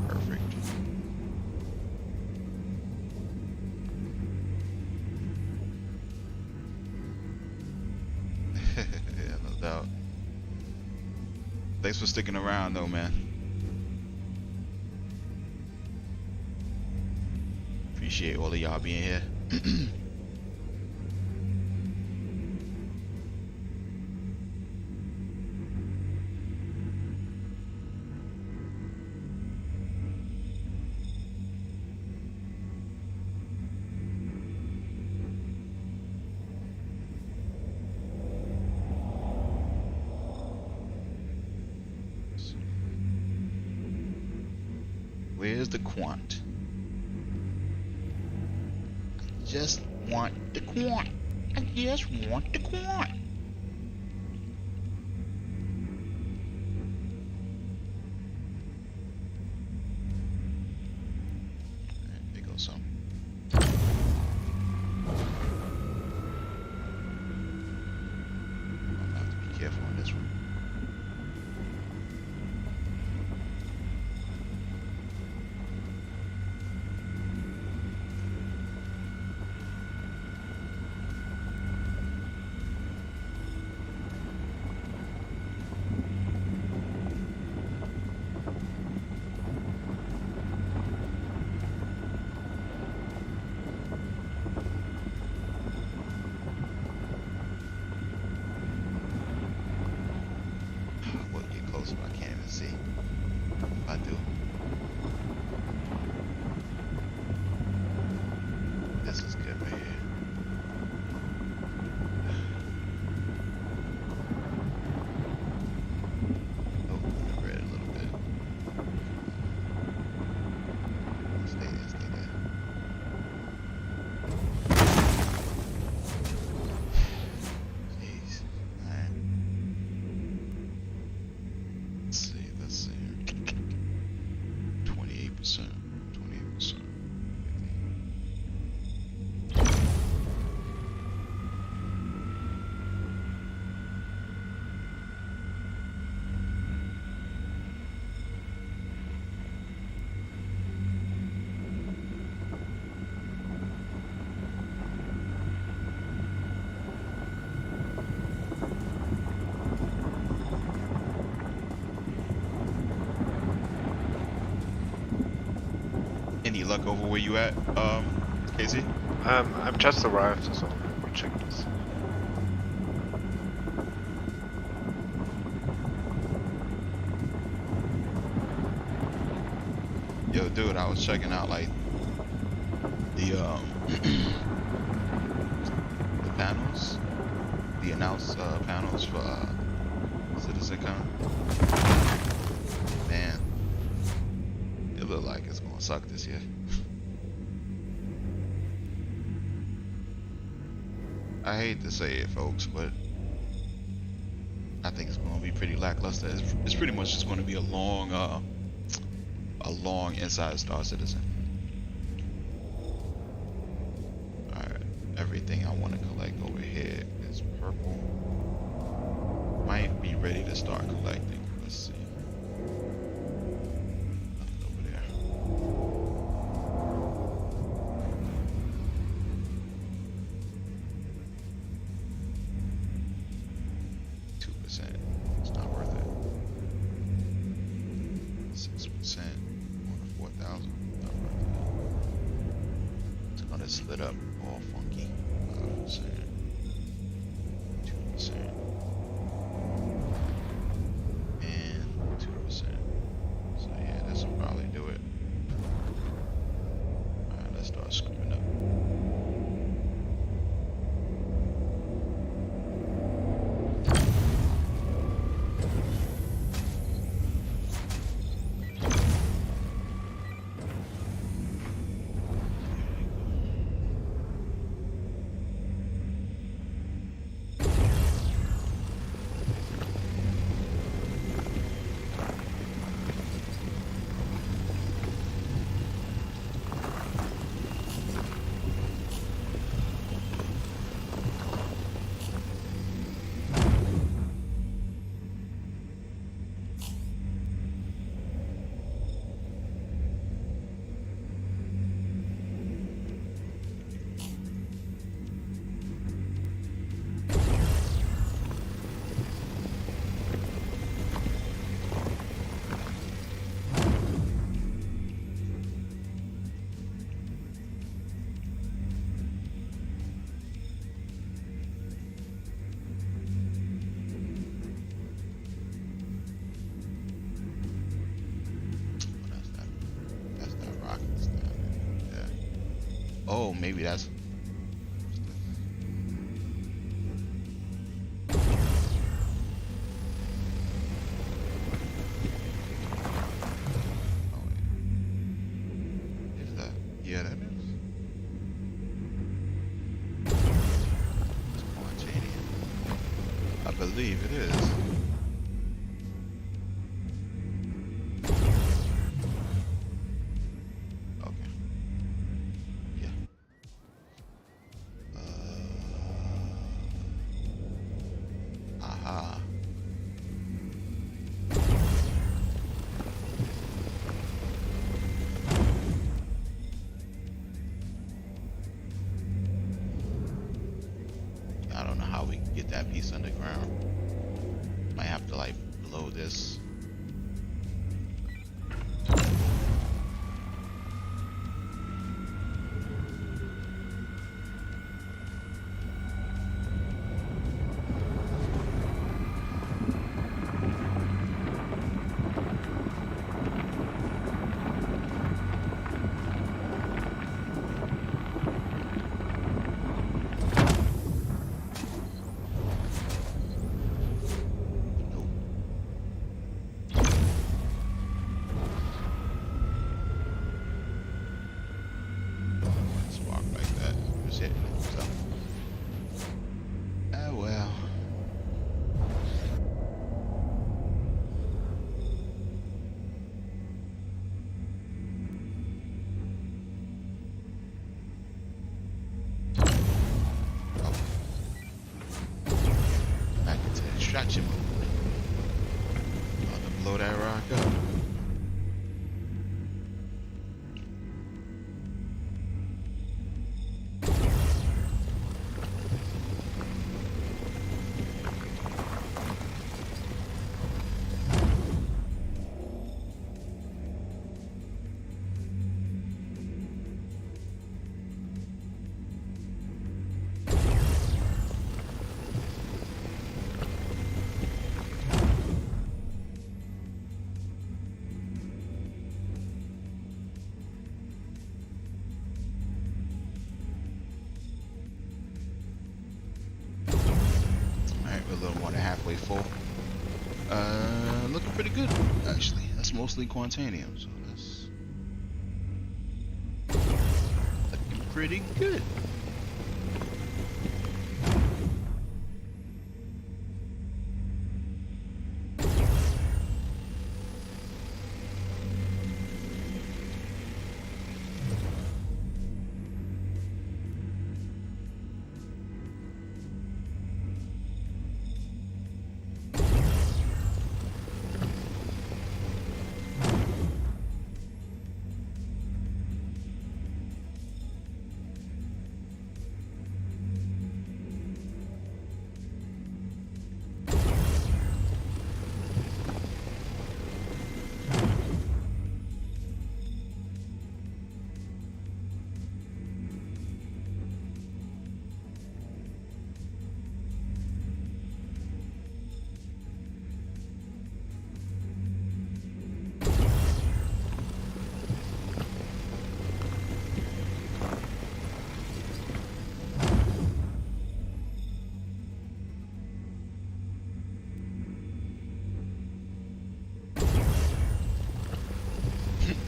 Perfect. Yeah, no doubt. Thanks for sticking around though, man. Appreciate all of y'all being here. Where's the quant? I just want the quant. I just want the quant. There goes some. I'm gonna have to be careful on this one. I can't even see. If I do. This is good right here. Oh, I read a little bit. Stay there, stay there. Jeez. Alright. Let's see. 28%. 28%. Any luck over where you at, Casey? I've just arrived, so we'll check this. Yo, dude, I was checking out like the the panels, the announced panels for Citizen Con. Man, it look like it's gonna suck this year. I hate to say it, folks, but I think it's gonna be pretty lackluster. It's pretty much just gonna be a long inside Star Citizen. Alright, everything I want to collect over here is purple. Might be ready to start collecting. Let's see. Nothing over there. It's not worth it. 6% on the 4,000. Not worth it. It's gonna split up all funky. 5%. 2%. And 2%. So yeah, this will probably do it. Alright, let's start screwing up. Oh, maybe that's. Oh, wait. Is that? Yeah, that is. It's Quantanium. I believe it is. Okay. Yeah. Aha. I don't know how we can get that piece underground. Might have to like blow this. Nope. Spark like that. Just hitting it. So. Ah, well. Oh. Back into extraction mode. About to blow that rock up. Alright, we're a little more than halfway full. Looking pretty good, actually. That's mostly Quantanium, so that's looking pretty good.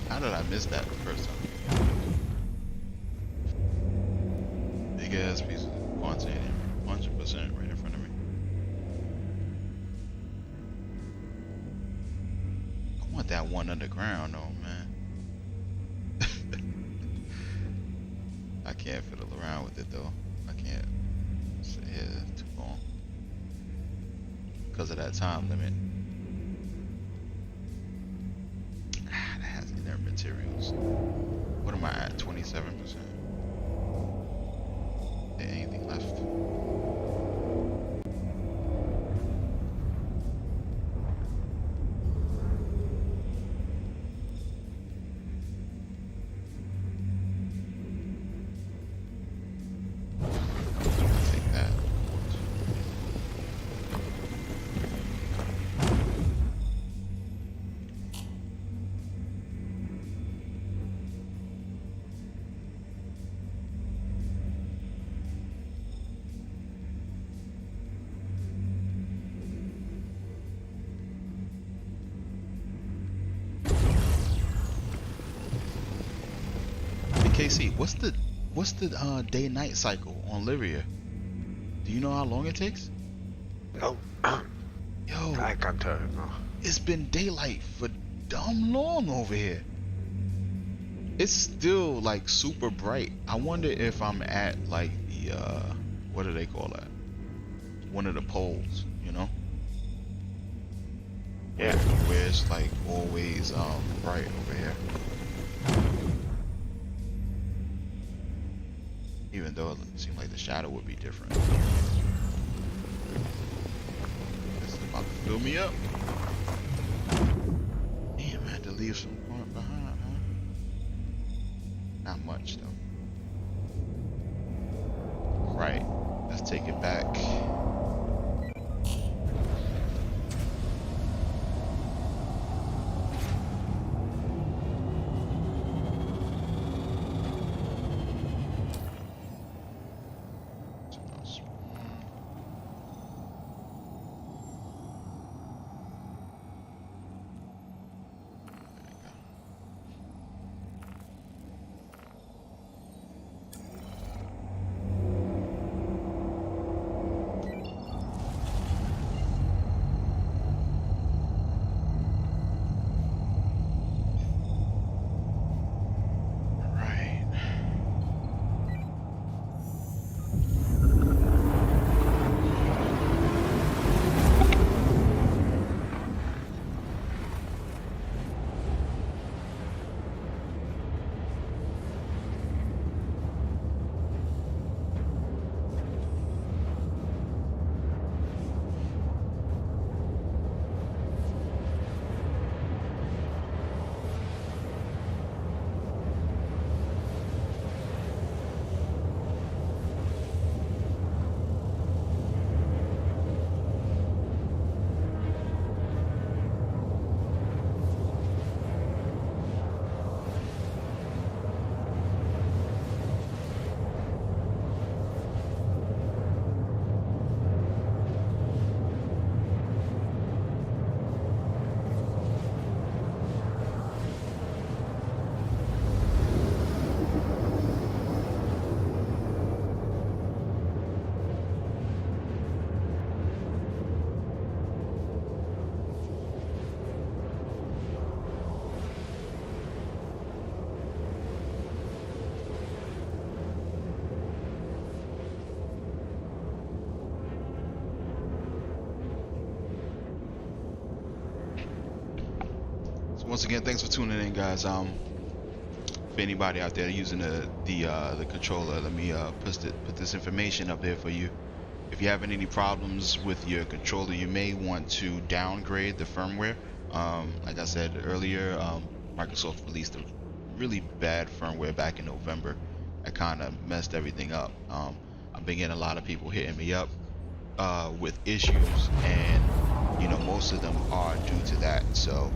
How did I miss that the first time? Big ass piece of Quantanium, 100% right in front of me. I want that one underground though, man. I can't fiddle around with it though. I can't sit here too long because of that time limit. That has inert materials. What am I at? 27%. There ain't anything left. Take that. JC, what's the day-night cycle on Lyria? Do you know how long it takes? No. Yo, I can't tell you. No. it's been daylight for dumb long over here. It's still like super bright. I wonder if I'm at like the what do they call that? One of the poles, you know? Yeah. Where it's like always bright over here. Even though it seemed like the shadow would be different. This is about to fill me up. Damn, I had to leave some point behind, huh? Not much though. Right, let's take it back. Once again, thanks for tuning in, guys. For anybody out there using the controller, let me put this information up there for you. If you're having any problems with your controller, you may want to downgrade the firmware. Like I said earlier, Microsoft released a really bad firmware back in November that kind of messed everything up. I've been getting a lot of people hitting me up with issues, and you know, most of them are due to that. So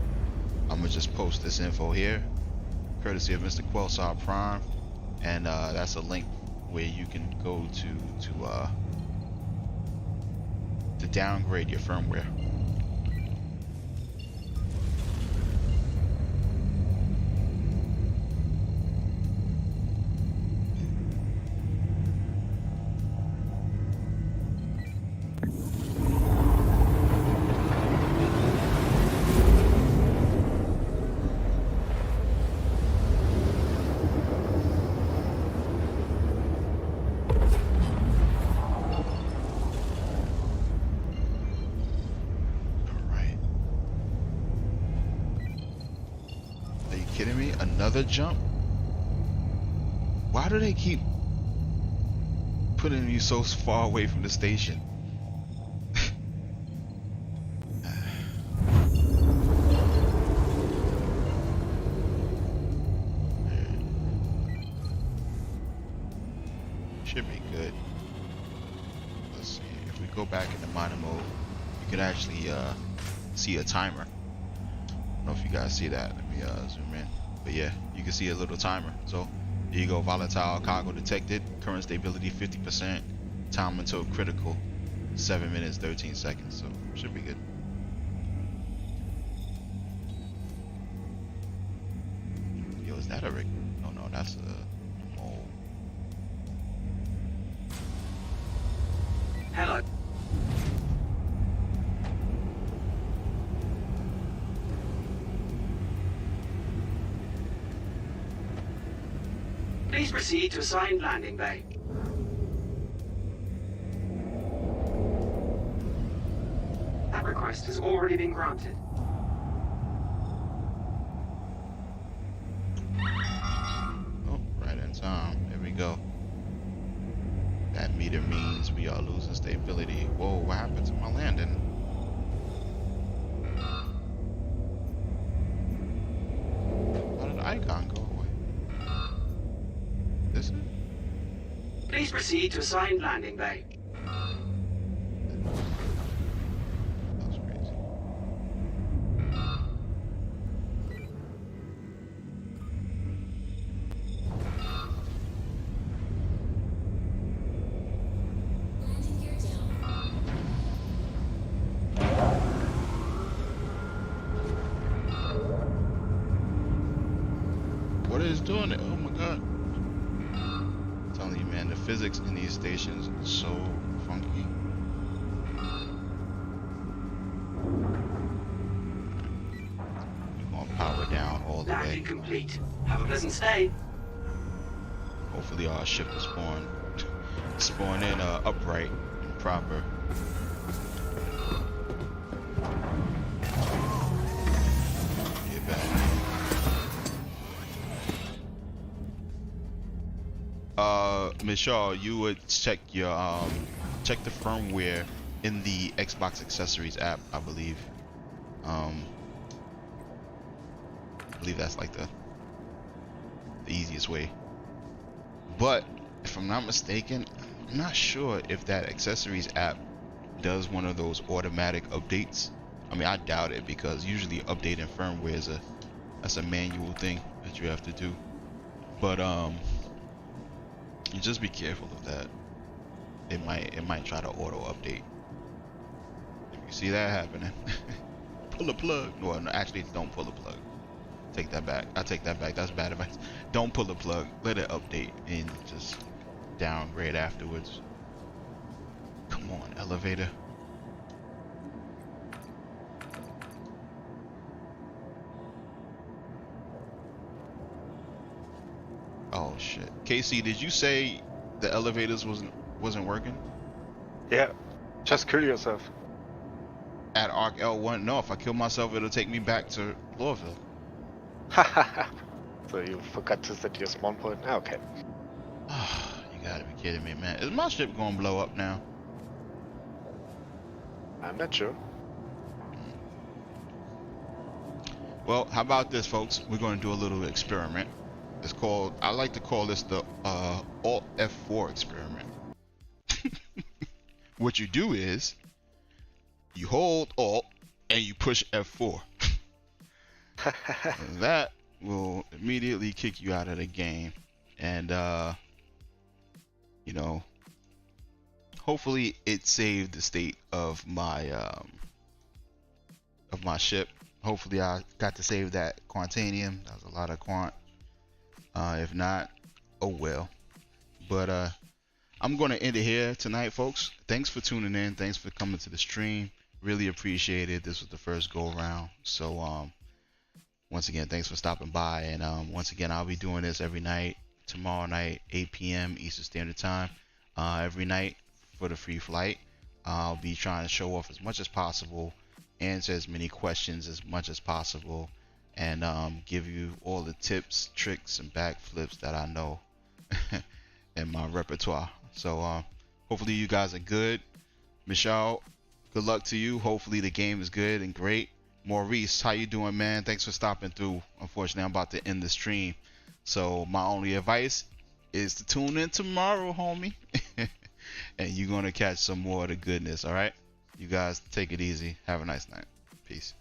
I'm gonna just post this info here, courtesy of Mr. Quelsar Prime, and that's a link where you can go to downgrade your firmware. Kidding me? Another jump? Why do they keep putting you so far away from the station? Should be good. Let's see. If we go back into miner mode, you can actually see a timer. I don't know if you guys see that. Let me zoom in. But yeah, you can see a little timer. So there you go. Volatile cargo detected. Current stability 50%. Time until critical 7 minutes 13 seconds. So should be good. Yo, is that a rig? Oh no, that's a Please proceed to assigned landing bay. That request has already been granted. Oh, right in time. There we go. That meter means we are losing stability. Whoa, what happened to my landing? How did the icon go away? This is? Please proceed to assigned landing bay. That was crazy. What is doing it? Oh my god. I'm telling you, man, the physics in these stations is so funky. We're gonna power down all the way. Landing complete. Have a pleasant stay. Hopefully our ship will spawn in upright and proper. Get back. Michelle, you would check your check the firmware in the Xbox accessories app, I believe. I believe that's like the easiest way. But if I'm not mistaken, I'm not sure if that accessories app does one of those automatic updates. I mean, I doubt it, because usually updating firmware is that's a manual thing that you have to do. But you just be careful of that. It might try to auto update. If you see that happening, pull the plug. Well, no, actually, don't pull the plug. Take that back. I take that back. That's bad advice. Don't pull the plug. Let it update and just downgrade afterwards. Come on, elevator. Oh shit. Casey, did you say the elevators wasn't working? Yeah, just kill yourself. At Arc L1? No, if I kill myself, it'll take me back to Lorville. So you forgot to set your spawn point? Ah, okay. You gotta be kidding me, man. Is my ship gonna blow up now? I'm not sure. Well, how about this, folks? We're gonna do a little experiment. It's called, I like to call this the Alt F4 experiment. What you do is, you hold Alt and you push F4. That will immediately kick you out of the game. And, you know, hopefully it saved the state of my ship. Hopefully I got to save that Quantanium. That was a lot of Quant. If not, oh well. But I'm going to end it here tonight, folks. Thanks for tuning in. Thanks for coming to the stream. Really appreciate it. This was the first go around. So once again, thanks for stopping by. And once again, I'll be doing this every night. Tomorrow night, 8 p.m. Eastern Standard Time. Every night for the free flight. I'll be trying to show off as much as possible. Answer as many questions as much as possible. And give you all the tips, tricks, and backflips that I know in my repertoire. So hopefully you guys are good. Michelle, good luck to you. Hopefully the game is good and great. Maurice, how you doing, man? Thanks for stopping through. Unfortunately, I'm about to end the stream. So my only advice is to tune in tomorrow, homie. And you're going to catch some more of the goodness, all right? You guys take it easy. Have a nice night. Peace.